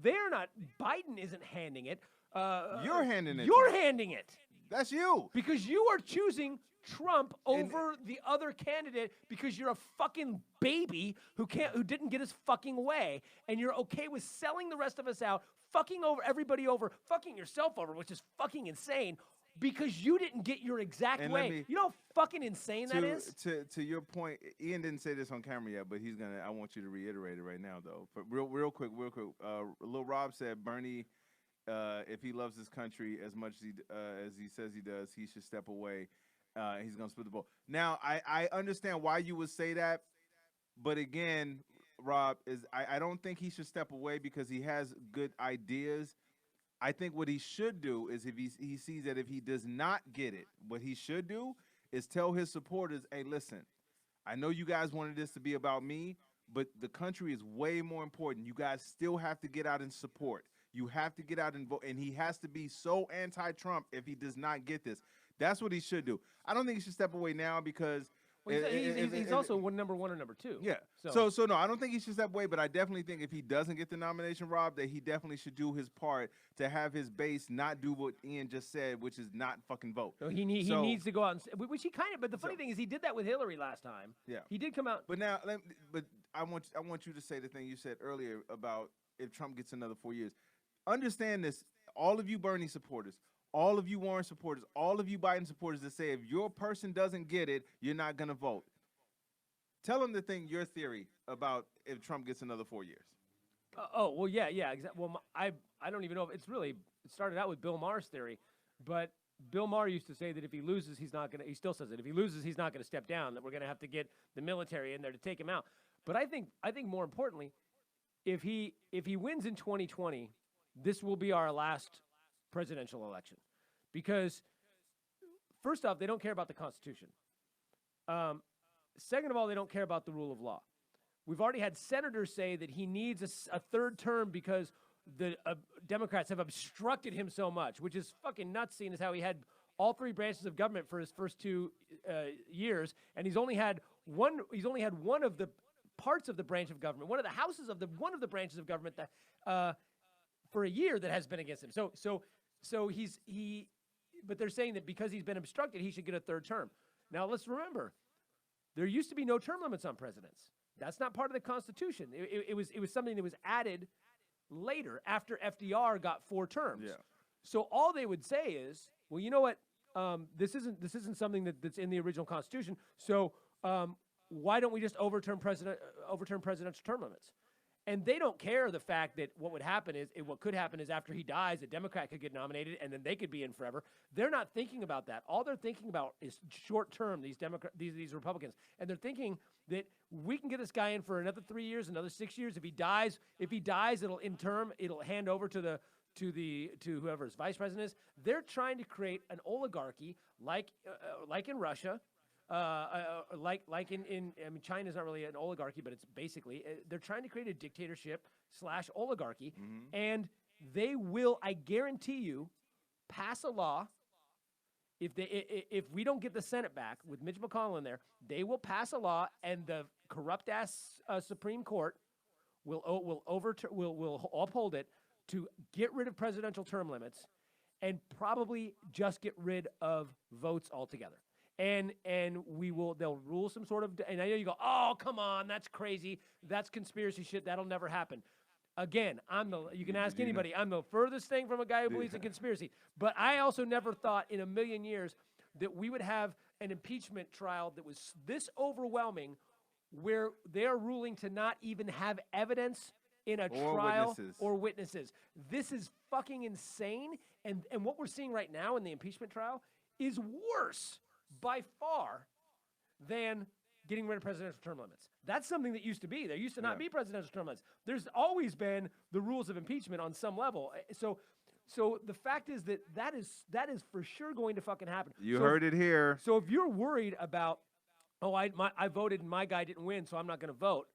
they're not. Biden isn't handing it. You're handing it. You're to him. handing it That's you. because you are choosing Trump over the other candidate because you're a fucking baby who didn't get his fucking way, and you're okay with selling the rest of us out, fucking over everybody over, fucking yourself over, which is fucking insane. Because you didn't get your exact And let way. me- You know how fucking insane that is? To your point, Ian didn't say this on camera yet, but he's gonna. I want you to reiterate it right now, though. But real quick. Lil Rob said Bernie, if he loves his country as much as he says he does, he should step away. He's gonna split the vote. Now, I understand why you would say that, but again, Rob, I don't think he should step away because he has good ideas. I think what he should do is if he sees that if he does not get it, what he should do is tell his supporters, hey, listen, I know you guys wanted this to be about me, but the country is way more important. You guys still have to get out and support. You have to get out and vote. And he has to be so anti-Trump if he does not get this. That's what he should do. I don't think he should step away now because Well, he's also number one or number two. yeah. So no, I don't think he should step away, but I definitely think if he doesn't get the nomination, Rob, that he definitely should do his part to have his base not do what Ian just said, which is not fucking vote. So he needs to go out and which he kind of. But the funny thing is, he did that with Hillary last time. Yeah. He did come out. But now, but I want you to say the thing you said earlier about if Trump gets another 4 years. Understand this, all of you Bernie supporters, all of you Warren supporters, all of you Biden supporters that say if your person doesn't get it, you're not going to vote. Tell them your theory about if Trump gets another 4 years. Well, yeah, exactly. Well, I don't even know if it started out with Bill Maher's theory, but Bill Maher used to say that if he loses, he still says it. If he loses, he's not going to step down, that we're going to have to get the military in there to take him out. But I think more importantly, if he wins in 2020, this will be our last presidential election. Because first off, they don't care about the Constitution. Second of all, they don't care about the rule of law. We've already had senators say that he needs a third term because the Democrats have obstructed him so much, which is fucking nuts, seeing as how he had all three branches of government for his first 2 years, and he's only had one of the parts of the branch of government, one of the houses of one of the branches of government that for a year that has been against him. So but they're saying that because he's been obstructed, he should get a third term. Now let's remember, there used to be no term limits on presidents. That's not part of the Constitution. It was something that was added later after FDR got 4 terms. Yeah. So all they would say is, well, you know what? This isn't something that's in the original Constitution. So why don't we just overturn presidential term limits? And they don't care the fact that what could happen is after he dies, a Democrat could get nominated, and then they could be in forever. They're not thinking about that. All they're thinking about is short term. These Republicans, and they're thinking that we can get this guy in for another 3 years, another 6 years. If he dies, it'll hand over to whoever his vice president is. They're trying to create an oligarchy like in Russia. Like in China's not really an oligarchy, but it's basically they're trying to create a dictatorship / oligarchy, and they will, I guarantee you, pass a law. If we don't get the Senate back with Mitch McConnell in there, they will pass a law, and the corrupt ass Supreme Court will uphold it to get rid of presidential term limits, and probably just get rid of votes altogether. And they'll rule some sort of, and I know you go, oh, come on, that's crazy. That's conspiracy shit. That'll never happen. Again, you can ask anybody. I'm the furthest thing from a guy who believes in conspiracy. But I also never thought in a million years that we would have an impeachment trial that was this overwhelming, where they're ruling to not even have evidence in a trial or witnesses. This is fucking insane. And what we're seeing right now in the impeachment trial is worse by far than getting rid of presidential term limits. That's something that used to be. There used to not be presidential term limits. There's always been the rules of impeachment on some level. So the fact is that is for sure going to fucking happen. You heard it here. So if you're worried about, I voted and my guy didn't win, so I'm not going to vote,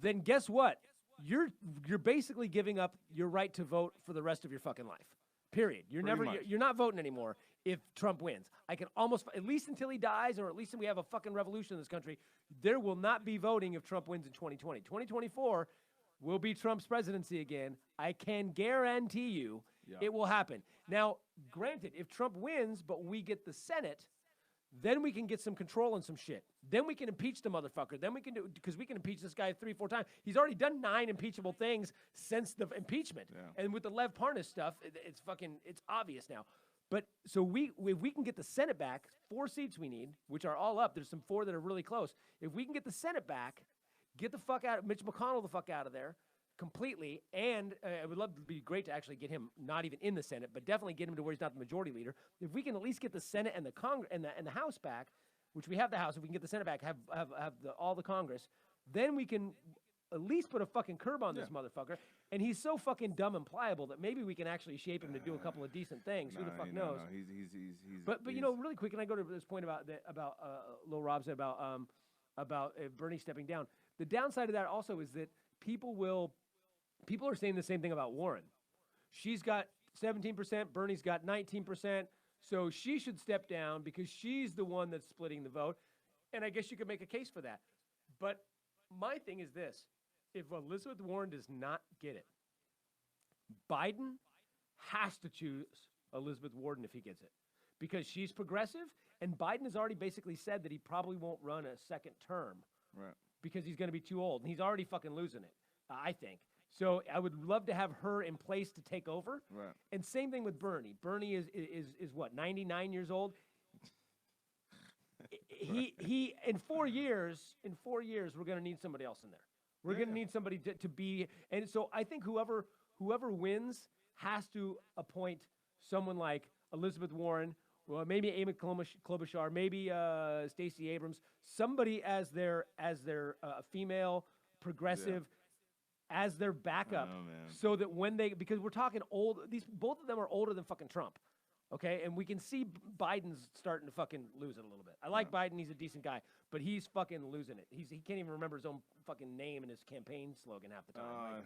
then guess what? You're basically giving up your right to vote for the rest of your fucking life. Period. You're not voting anymore if Trump wins. I can almost, at least until he dies, or at least we have a fucking revolution in this country, there will not be voting if Trump wins in 2020. 2024 will be Trump's presidency again. I can guarantee you it will happen. Now, granted, if Trump wins, but we get the Senate, then we can get some control on some shit. Then we can impeach the motherfucker. Then we can because we can impeach this guy 3-4 times. He's already done 9 impeachable things since the impeachment. Yeah. And with the Lev Parnas stuff, it's obvious now. But so if we can get the Senate back, 4 seats we need, which are all up. There's some 4 that are really close. If we can get the Senate back, get the fuck out, Mitch McConnell the fuck out of there completely, and it would be great to actually get him not even in the Senate, but definitely get him to where he's not the majority leader. If we can at least get the Senate and the Congress and the House back, which we have the House, if we can get the Senate back, have all the Congress, then we can at least put a fucking curb on this motherfucker. And he's so fucking dumb and pliable that maybe we can actually shape him to do a couple of decent things. Who the fuck knows? No, he's But you know, really quick, can I go to this point about Lil Rob said about Bernie stepping down? The downside of that also is that people are saying the same thing about Warren. She's got 17%, Bernie's got 19%, so she should step down because she's the one that's splitting the vote. And I guess you could make a case for that. But my thing is this. If Elizabeth Warren does not get it, Biden has to choose Elizabeth Warren if he gets it, because she's progressive, and Biden has already basically said that he probably won't run a second term because he's going to be too old, and he's already fucking losing it, I think. So I would love to have her in place to take over. Right. And same thing with Bernie. Bernie is what, 99 years old? He in 4 years we're going to need somebody else in there. We're going to need somebody to be, and so I think whoever wins has to appoint someone like Elizabeth Warren, well, maybe Amy Klobuchar, maybe Stacey Abrams, somebody as their female progressive, as their backup, so that when because we're talking old, both of them are older than fucking Trump. Okay, and we can see Biden's starting to fucking lose it a little bit. I like Biden; he's a decent guy, but he's fucking losing it. He can't even remember his own fucking name and his campaign slogan half the time.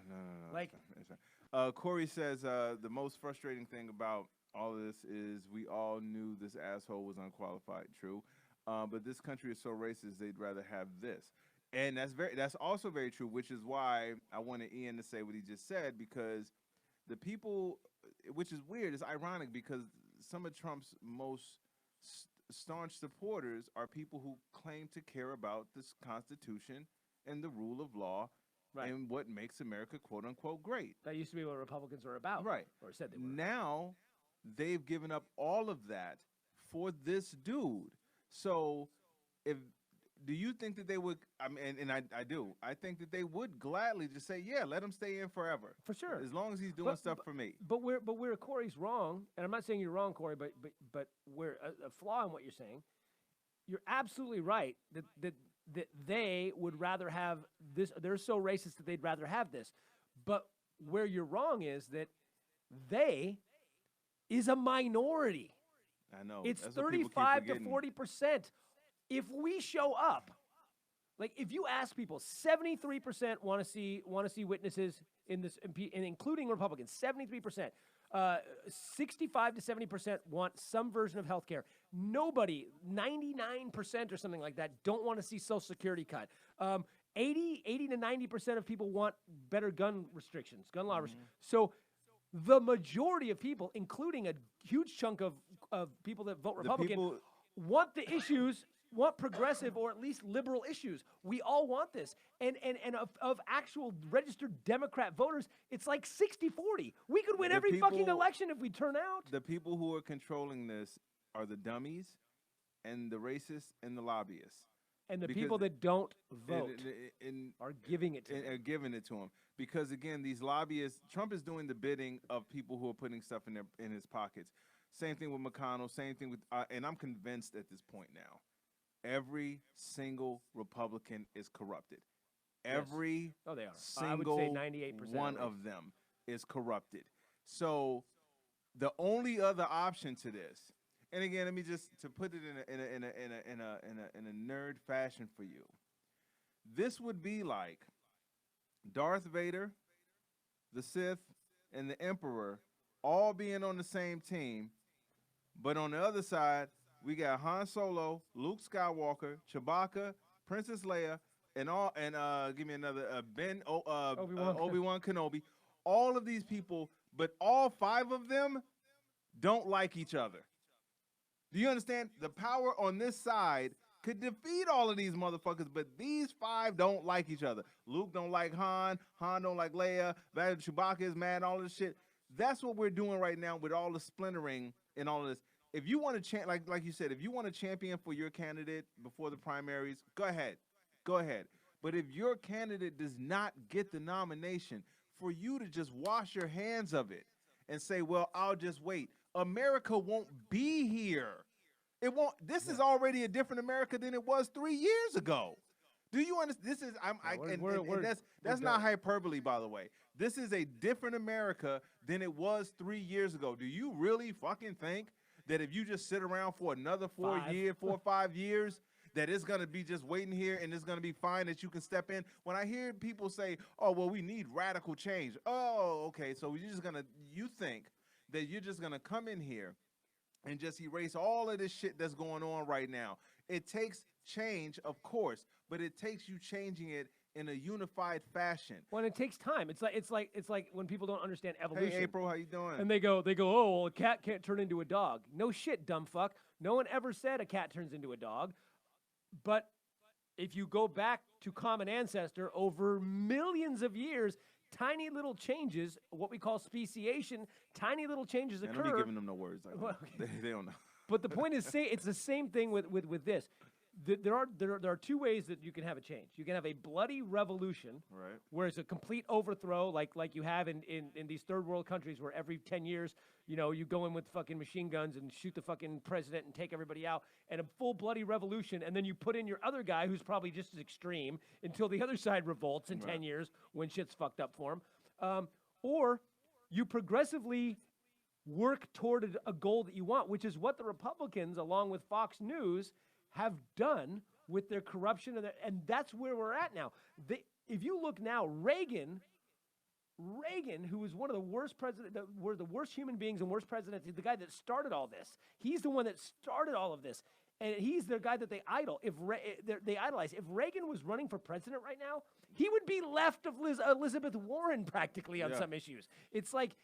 No. Corey says the most frustrating thing about all of this is we all knew this asshole was unqualified. True, but this country is so racist; they'd rather have this, and that's also very true. Which is why I wanted Ian to say what he just said, because the people, which is weird, it's ironic because some of Trump's most staunch supporters are people who claim to care about this Constitution and the rule of law and what makes America, quote unquote, great. That used to be what Republicans were about. Right. Or said they were. Now, they've given up all of that for this dude. So if do you think that they would? I mean, and I do. I think that they would gladly just say, "Yeah, let him stay in forever, For sure. as long as he's doing stuff for me." But where Corey's wrong, and I'm not saying you're wrong, Corey, but where a flaw in what you're saying, you're absolutely right that they would rather have this. They're so racist that they'd rather have this. But where you're wrong is that they is a minority. I know It's that's what people keep 35 to forgetting. 40%. If we show up, like if you ask people, 73% want to see witnesses in this, and including Republicans, 73%. 65 to 70% want some version of health care. Nobody, 99% or something like that, don't want to see Social Security cut. 80 to 90% of people want better gun restrictions, gun law restrictions. So the majority of people, including a huge chunk of people that vote Republican, want the issues, want progressive or at least liberal issues. We all want this. And of actual registered Democrat voters, it's like 60-40. We could win every fucking election if we turn out. The people who are controlling this are the dummies and the racists and the lobbyists. And the people that don't vote are giving it to them. Are giving it to them. Because, again, these lobbyists, Trump is doing the bidding of people who are putting stuff in his pockets. Same thing with McConnell, same thing with, and I'm convinced at this point now, every single Republican is corrupted. Every they are. single I would say 98% one of them is corrupted. So the only other option to this, and again, let me just to put it in a nerd fashion for you. This would be like Darth Vader, the Sith, and the Emperor all being on the same team, but on the other side, we got Han Solo, Luke Skywalker, Chewbacca, Princess Leia, and give me another Obi-Wan Kenobi. All of these people, but all 5 of them don't like each other. Do you understand? The power on this side could defeat all of these motherfuckers, but these 5 don't like each other. Luke don't like Han. Han don't like Leia. Chewbacca is mad. All this shit. That's what we're doing right now with all the splintering and all of this. If you want to like you said, if you want to champion for your candidate before the primaries, go ahead. But if your candidate does not get the nomination, for you to just wash your hands of it and say, well, I'll just wait. America won't be here. It won't. This is already a different America than it was 3 years ago. Do you understand? This is that's not hyperbole, by the way. This is a different America than it was 3 years ago. Do you really fucking think that if you just sit around for another 4 or 5 years, that it's going to be just waiting here and it's going to be fine that you can step in? When I hear people say, oh, well, we need radical change. Oh, okay, so you think that you're just going to come in here and just erase all of this shit that's going on right now. It takes change, of course, but it takes you changing it in a unified fashion. Well, it takes time. It's like when people don't understand evolution. Hey, April, how you doing? And they go, oh, well, a cat can't turn into a dog. No shit, dumb fuck. No one ever said a cat turns into a dog. But if you go back to common ancestor over millions of years, tiny little changes, what we call speciation, tiny little changes occur. I'm not giving them no words. They don't know. But the point is, it's the same thing with this. There are 2 ways that you can have a change. You can have a bloody revolution, right, where it's a complete overthrow, like you have in these third world countries, where every 10 years, you go in with fucking machine guns and shoot the fucking president and take everybody out, and a full bloody revolution, and then you put in your other guy who's probably just as extreme until the other side revolts in 10 years when shit's fucked up for him. Or you progressively work toward a goal that you want, which is what the Republicans, along with Fox News, have done with their corruption, and that's where we're at now. If you look now, Reagan, who was one of the worst presidents, were the worst human beings and worst presidents, the guy that started all this. He's the one that started all of this, and he's the guy that they they idolize. If Reagan was running for president right now, he would be left of Elizabeth Warren practically on some issues. It's like,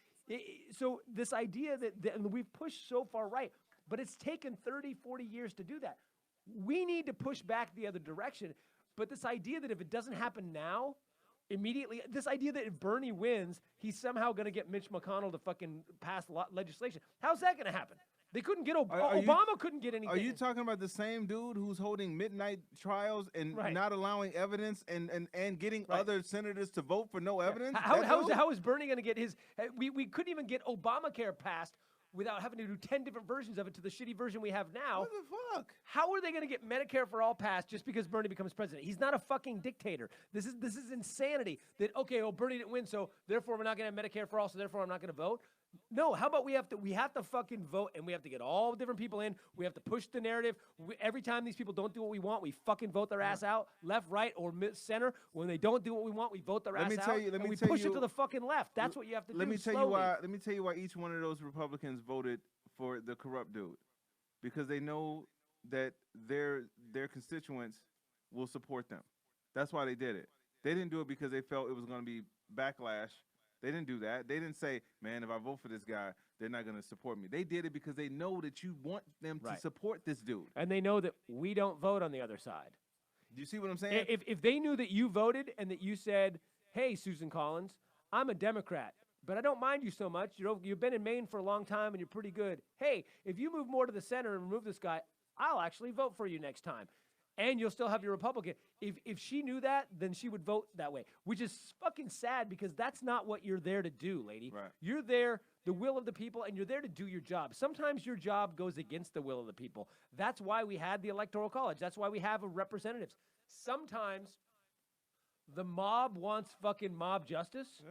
so this idea that we've pushed so far right, but it's taken 30, 40 years to do that. We need to push back the other direction. But this idea that if it doesn't happen now, immediately. This idea that if Bernie wins, he's somehow going to get Mitch McConnell to fucking pass legislation. How's that going to happen? They couldn't get Obama couldn't get anything. Are you talking about the same dude who's holding midnight trials and not allowing evidence and getting other senators to vote for no evidence? How is Bernie going to get his? We couldn't even get Obamacare passed without having to do 10 different versions of it to the shitty version we have now. What the fuck? How are they going to get Medicare for all passed just because Bernie becomes president? He's not a fucking dictator. This is insanity. That Bernie didn't win, so therefore we're not going to have Medicare for all, so therefore I'm not going to vote. No, how about we have to fucking vote, and we have to get all different people in. We have to push the narrative. Every time these people don't do what we want, we fucking vote their ass out, left, right, or center. When they don't do what we want, we vote their ass out. Let me push it to the fucking left. That's what you have to do. Let me tell you why each one of those Republicans voted for the corrupt dude, because they know that their constituents will support them. That's why they did it. They didn't do it because they felt it was going to be backlash. They didn't do that. They didn't say, man, if I vote for this guy, they're not going to support me. They did it because they know that you want them to support this dude. And they know that we don't vote on the other side. Do you see what I'm saying? If they knew that you voted and that you said, hey, Susan Collins, I'm a Democrat, but I don't mind you so much. You've been in Maine for a long time and you're pretty good. Hey, if you move more to the center and remove this guy, I'll actually vote for you next time. And you'll still have your Republican. If she knew that, then she would vote that way, which is fucking sad because that's not what you're there to do, lady. Right. You're there, the will of the people, and you're there to do your job. Sometimes your job goes against the will of the people. That's why we had the Electoral College. That's why we have representatives. Sometimes the mob wants fucking mob justice,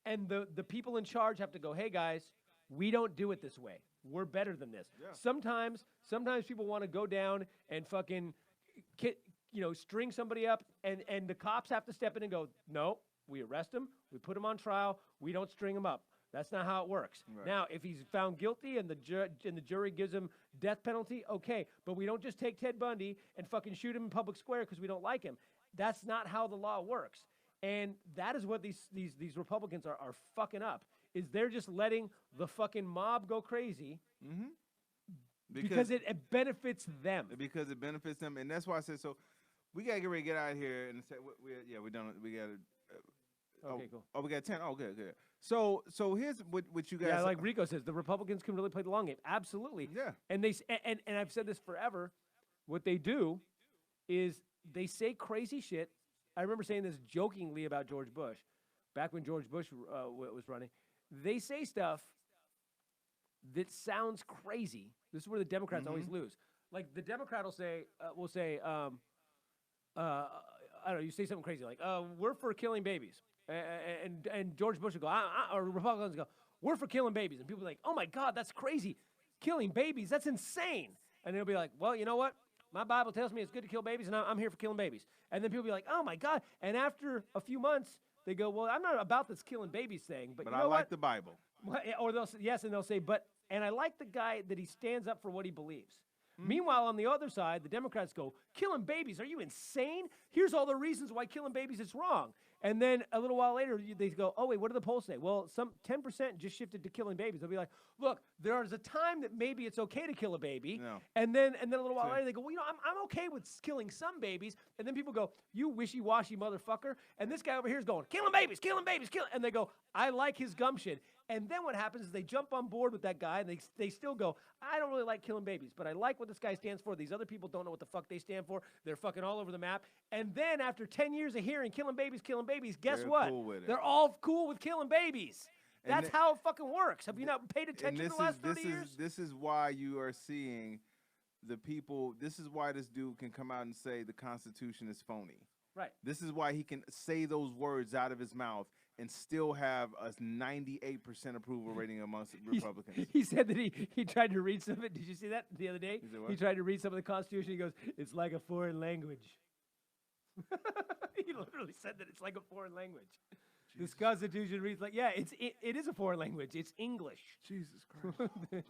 and the people in charge have to go, hey, guys, we don't do it this way. We're better than this. Yeah. Sometimes people want to go down and fucking string somebody up, and the cops have to step in and go, no, we arrest him, we put him on trial, we don't string him up. That's not how it works. Right. Now, if he's found guilty and the jury gives him death penalty, okay, but we don't just take Ted Bundy and fucking shoot him in public square because we don't like him. That's not how the law works. And that is what these Republicans are fucking up, is they're just letting the fucking mob go crazy. Mm-hmm. Because it benefits them. Because it benefits them, and that's why I said so. We gotta get ready to get out of here and say, we're done. We gotta. Okay, cool. Oh, we got 10. Oh, good. So here's what you guys. Yeah, like Rico says, the Republicans can really play the long game. Absolutely. Yeah. And and I've said this forever. What they do is they say crazy shit. I remember saying this jokingly about George Bush, back when George Bush was running. They say stuff that sounds crazy. This is where the Democrats always lose. Like the Democrat will say, I don't know, you say something crazy like, we're for killing babies. And George Bush will go, or Republicans go, we're for killing babies. And people are like, oh my God, that's crazy. Killing babies, that's insane. And they'll be like, well, you know what? My Bible tells me it's good to kill babies, and I'm here for killing babies. And then people will be like, oh my God. And after a few months, they go, well, I'm not about this killing babies thing. But you know I like what? the Bible. Or they'll say, yes, and they'll say, and I like the guy that he stands up for what he believes. Meanwhile, on the other side, the Democrats go, killing babies, are you insane? Here's all the reasons why killing babies is wrong. And then a little while later, they go, oh, wait, what do the polls say? Well, some 10% just shifted to killing babies. They'll be like, look, there is a time that maybe it's okay to kill a baby. No. And then a little while later, they go, well, I'm okay with killing some babies. And then people go, you wishy-washy motherfucker. And this guy over here is going, killing babies. And they go, I like his gumption. And then what happens is they jump on board with that guy, and they still go, I don't really like killing babies, but I like what this guy stands for. These other people don't know what the fuck they stand for. They're fucking all over the map. And then after 10 years of hearing killing babies, guess what? Cool with it. They're all cool with killing babies. That's how it fucking works. Have you not paid attention the last 30 years? This is why you are seeing the people. This is why this dude can come out and say the Constitution is phony. Right. This is why he can say those words out of his mouth and still have a 98% approval rating amongst Republicans. He said that he tried to read some of it. Did you see that the other day? He tried to read some of the Constitution. He goes, it's like a foreign language. He literally said that it's like a foreign language. Jesus. This Constitution reads like, it is a foreign language. It's English. Jesus Christ.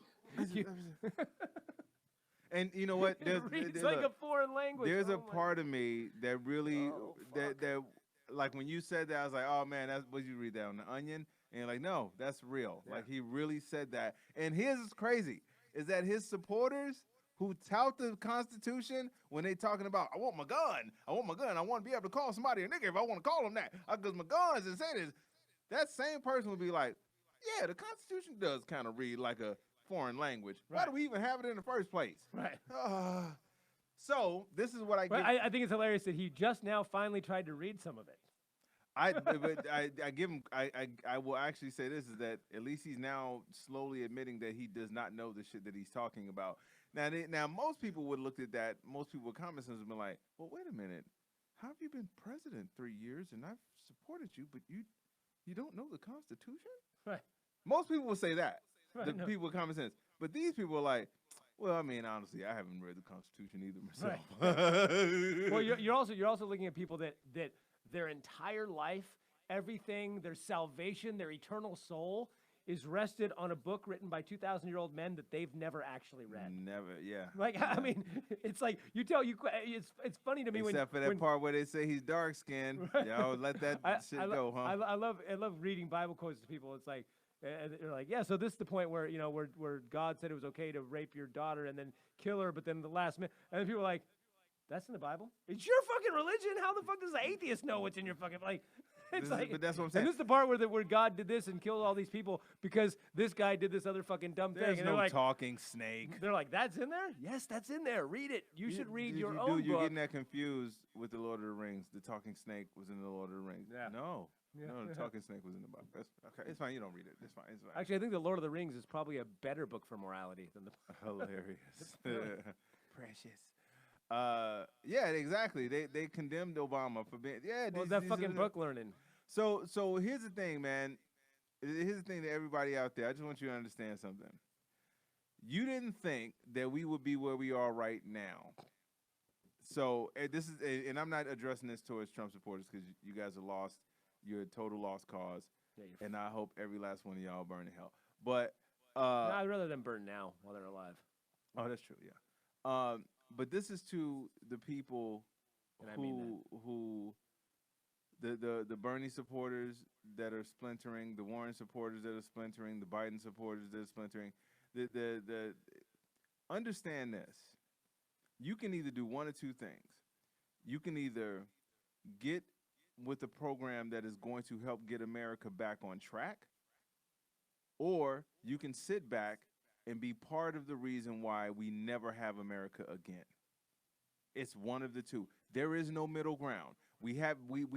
And you know what? It's like a foreign language. There's a part of me that really that like when you said that, I was like, oh man, that's what you read that on the Onion, and you're like, no, that's real. Yeah. Like he really said that. And his is crazy is that his supporters who tout the Constitution when they talking about, I want my gun, I want to be able to call somebody a nigga if I want to call them that, because my guns and say this. That same person would be like, yeah, the Constitution does kind of read like a foreign language. Right. Why do we even have it in the first place? Right. So this is what I give. I think it's hilarious that he just now finally tried to read some of it. I give him. I will actually say this is that at least he's now slowly admitting that he does not know the shit that he's talking about. Now most people would look at that. Most people with common sense would be like, well, wait a minute. How have you been president 3 years and I've supported you, but you don't know the Constitution? Right. Most people will say that. Right, The people with common sense. But these people are like, well, I mean, honestly, I haven't read the Constitution either myself. Right. Well, you're also looking at people that their entire life, everything, their salvation, their eternal soul is rested on a book written by 2,000-year-old men that they've never actually read. Never, yeah. Like, yeah. I mean, it's like it's funny to me Except for that part where they say he's dark skinned. Right. Y'all let that shit go, huh? I love reading Bible quotes to people. It's like, and they're like, yeah, so this is the point where, where God said it was okay to rape your daughter and then kill her, but then the last minute, and then people are like, that's in the Bible? It's your fucking religion? How the fuck does the atheist know what's in your fucking, like, it's but that's what I'm saying. And this is the part where God did this and killed all these people because this guy did this other fucking dumb thing. There's no like, talking snake. They're like, that's in there? Yes, that's in there. Read it. You should read your own book. You're getting that confused with the Lord of the Rings. The talking snake was in the Lord of the Rings. Yeah. No, the talking snake was in the Bible. Okay, it's fine. You don't read it. It's fine. It's fine. Actually, I think the Lord of the Rings is probably a better book for morality than the Hilarious. Precious. Yeah, exactly. They condemned Obama for being well, that fucking book learning. So here's the thing, man. Here's the thing to everybody out there. I just want you to understand something. You didn't think that we would be where we are right now. So this is, and I'm not addressing this towards Trump supporters because you guys are lost. You're a total lost cause, and I hope every last one of y'all burn in hell. But no, I'd rather them burn now while they're alive. Oh, that's true. Yeah. But this is to the people who the Bernie supporters that are splintering, the Warren supporters that are splintering, the Biden supporters that are splintering. The understand this. You can either do one or two things. You can either get with a program that is going to help get America back on track, or you can sit back and be part of the reason why we never have America again. It's one of the two. There is no middle ground. We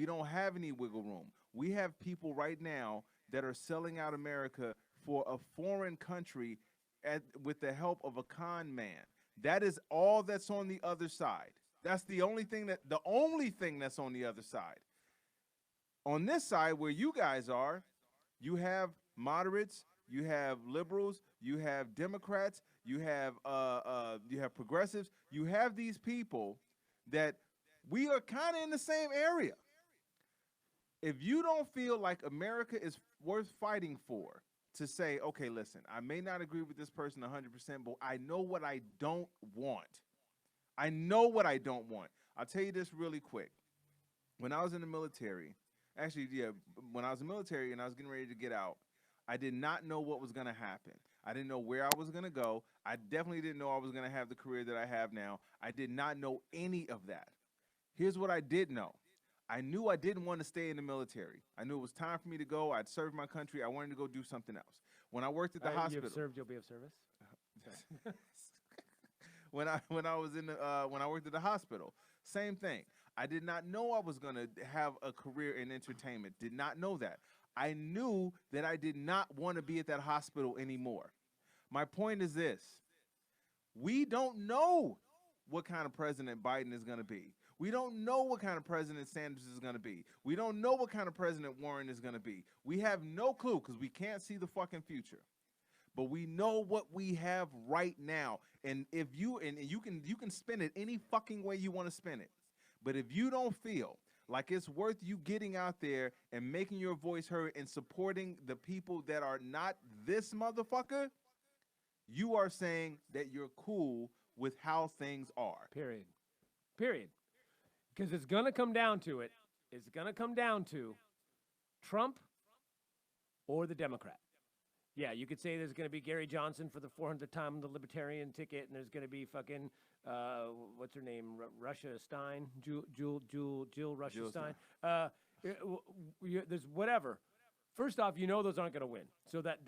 don't have any wiggle room. We have people right now that are selling out America for a foreign country with the help of a con man. That is all that's on the other side. That's the only thing that's on the other side. On this side where you guys are, you have moderates, you have liberals, you have Democrats, you have progressives. You have these people that we are kind of in the same area. If you don't feel like America is worth fighting for, to say, okay, listen, I may not agree with this person 100%, but I know what I don't want. I know what I don't want. I'll tell you this really quick. When I was in the military, when I was in the military and I was getting ready to get out, I did not know what was going to happen. I didn't know where I was going to go. I definitely didn't know I was going to have the career that I have now. I did not know any of that. Here's what I did know. I knew I didn't want to stay in the military. I knew it was time for me to go. I'd served my country. I wanted to go do something else. When I worked at the hospital. You've served, you'll be of service? when I worked at the hospital, same thing. I did not know I was going to have a career in entertainment. Did not know that. I knew that I did not want to be at that hospital anymore. My point is this. We don't know what kind of president Biden is going to be. We don't know what kind of president Sanders is going to be. We don't know what kind of president Warren is going to be. We have no clue because we can't see the fucking future. But we know what we have right now. And if you can spin it any fucking way you want to spin it. But if you don't feel like it's worth you getting out there and making your voice heard and supporting the people that are not this motherfucker, you are saying that you're cool with how things are. Period. Because it's going to come down to it. It's going to come down to Trump or the Democrat. Yeah, you could say there's going to be Gary Johnson for the 400th time on the Libertarian ticket, and there's going to be fucking what's her name, Russia Stein, Jill Russia Jill Stein. There's whatever. First off, you know those aren't going to win. So that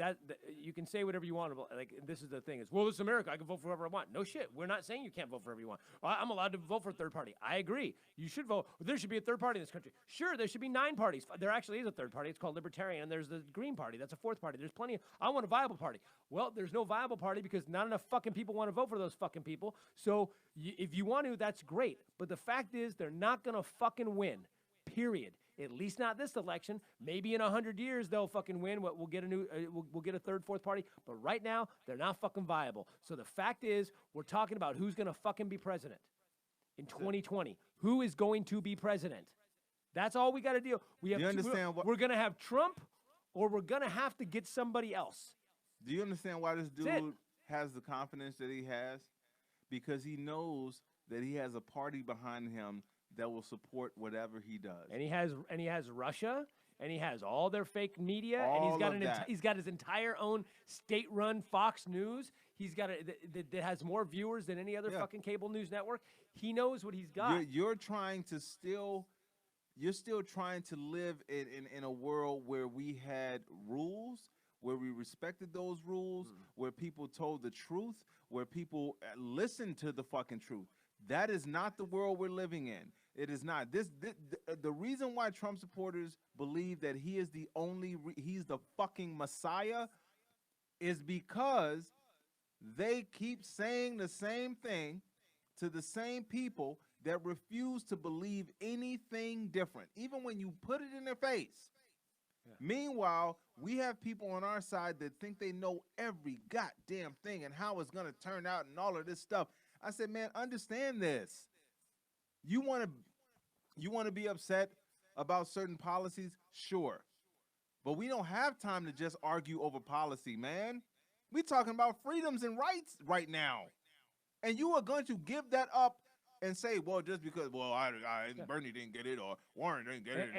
you can say whatever you want about. Like, this is the thing is, well, this is America. I can vote for whoever I want. No shit. We're not saying you can't vote for whoever you want. I'm allowed to vote for a third party. I agree. You should vote. There should be a third party in this country. Sure, there should be 9 parties. There actually is a third party. It's called Libertarian. And there's the Green Party. That's a fourth party. There's plenty. I want a viable party. Well, there's no viable party because not enough fucking people want to vote for those fucking people. So if you want to, that's great. But the fact is, they're not going to fucking win. Period. At least not this election. Maybe in 100 years they'll fucking win. We'll get a new, we'll get a third, fourth party. But right now they're not fucking viable. So the fact is, we're talking about who's gonna fucking be president in 2020. Who is going to be president? That's all we got to deal. We have. Do you understand we're gonna have Trump, or we're gonna have to get somebody else. Do you understand why this dude has the confidence that he has? Because he knows that he has a party behind him that will support whatever he does. And he has Russia, and he has all their fake media, All and he's got his entire own state-run Fox News. He's got that has more viewers than any other fucking cable news network. He knows what he's got. You're trying to you're still trying to live in a world where we had rules, where we respected those rules, where people told the truth, where people listened to the fucking truth. That is not the world we're living in. It is not. The reason why Trump supporters believe that he is he's the fucking Messiah is because they keep saying the same thing to the same people that refuse to believe anything different, even when you put it in their face. Yeah. Meanwhile, we have people on our side that think they know every goddamn thing and how it's going to turn out and all of this stuff. I said, man, understand this. You want to be upset about certain policies? Sure. But we don't have time to just argue over policy, man. We're talking about freedoms and rights right now. And you are going to give that up and say, well, just because, Bernie didn't get it or Warren didn't get it.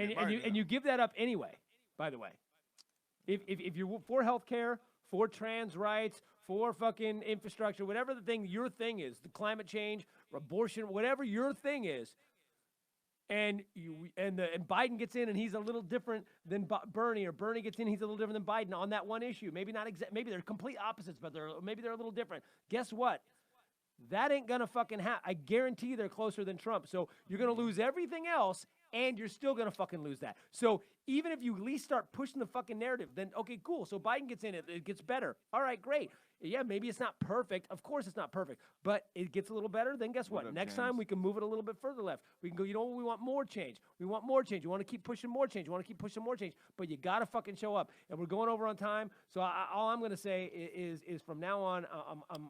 And you give that up anyway, by the way. If you're for health care, for trans rights, for fucking infrastructure, whatever your thing is, the climate change, abortion, whatever your thing is, and Biden gets in and he's a little different than Bernie, or Bernie gets in, he's a little different than Biden on that one issue. Maybe not maybe they're complete opposites, but maybe they're a little different. Guess what? That ain't gonna fucking happen. I guarantee they're closer than Trump. So you're gonna lose everything else, and you're still gonna fucking lose that. So even if you at least start pushing the fucking narrative, then okay, cool. So Biden gets in, it gets better. All right, great. Yeah, maybe it's not perfect. Of course it's not perfect, but it gets a little better. Then guess what? Next time we can move it a little bit further left. We can go, you know what? We want more change. We want more change. You want to keep pushing more change. You want to keep pushing more change, but you got to fucking show up. And we're going over on time. So all I'm going to say is from now on,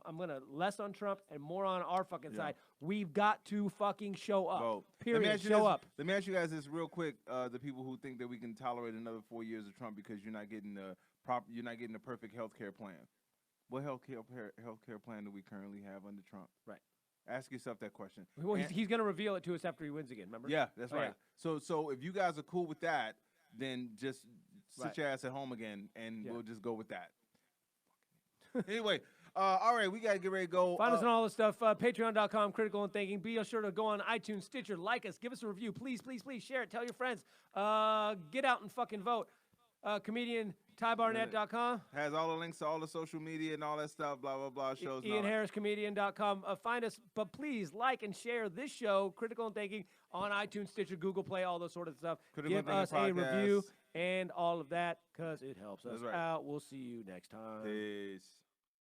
I'm going to less on Trump and more on our fucking side. We've got to fucking show up. Bro, period. Show up. Let me ask you guys this real quick. The people who think that we can tolerate another 4 years of Trump because you're not getting the perfect health care plan. What health care plan do we currently have under Trump? Right. Ask yourself that question. Well, he's going to reveal it to us after he wins again, remember? Yeah, that's right. Yeah. So if you guys are cool with that, then just sit your ass at home again, and we'll just go with that. Anyway, all right, we got to get ready to go. Find us on all this stuff, patreon.com, Critical and Thinking. Be sure to go on iTunes, Stitcher, like us, give us a review. Please, please, please share it. Tell your friends. Get out and fucking vote. Comedian TyBarnett.com has all the links to all the social media and all that stuff, blah, blah, blah, shows. IanHarrisComedian.com. Find us, but please like and share this show, Critical and Thinking, on iTunes, Stitcher, Google Play, all those sort of stuff. Give us a review and all of that because it helps us out. We'll see you next time. Peace.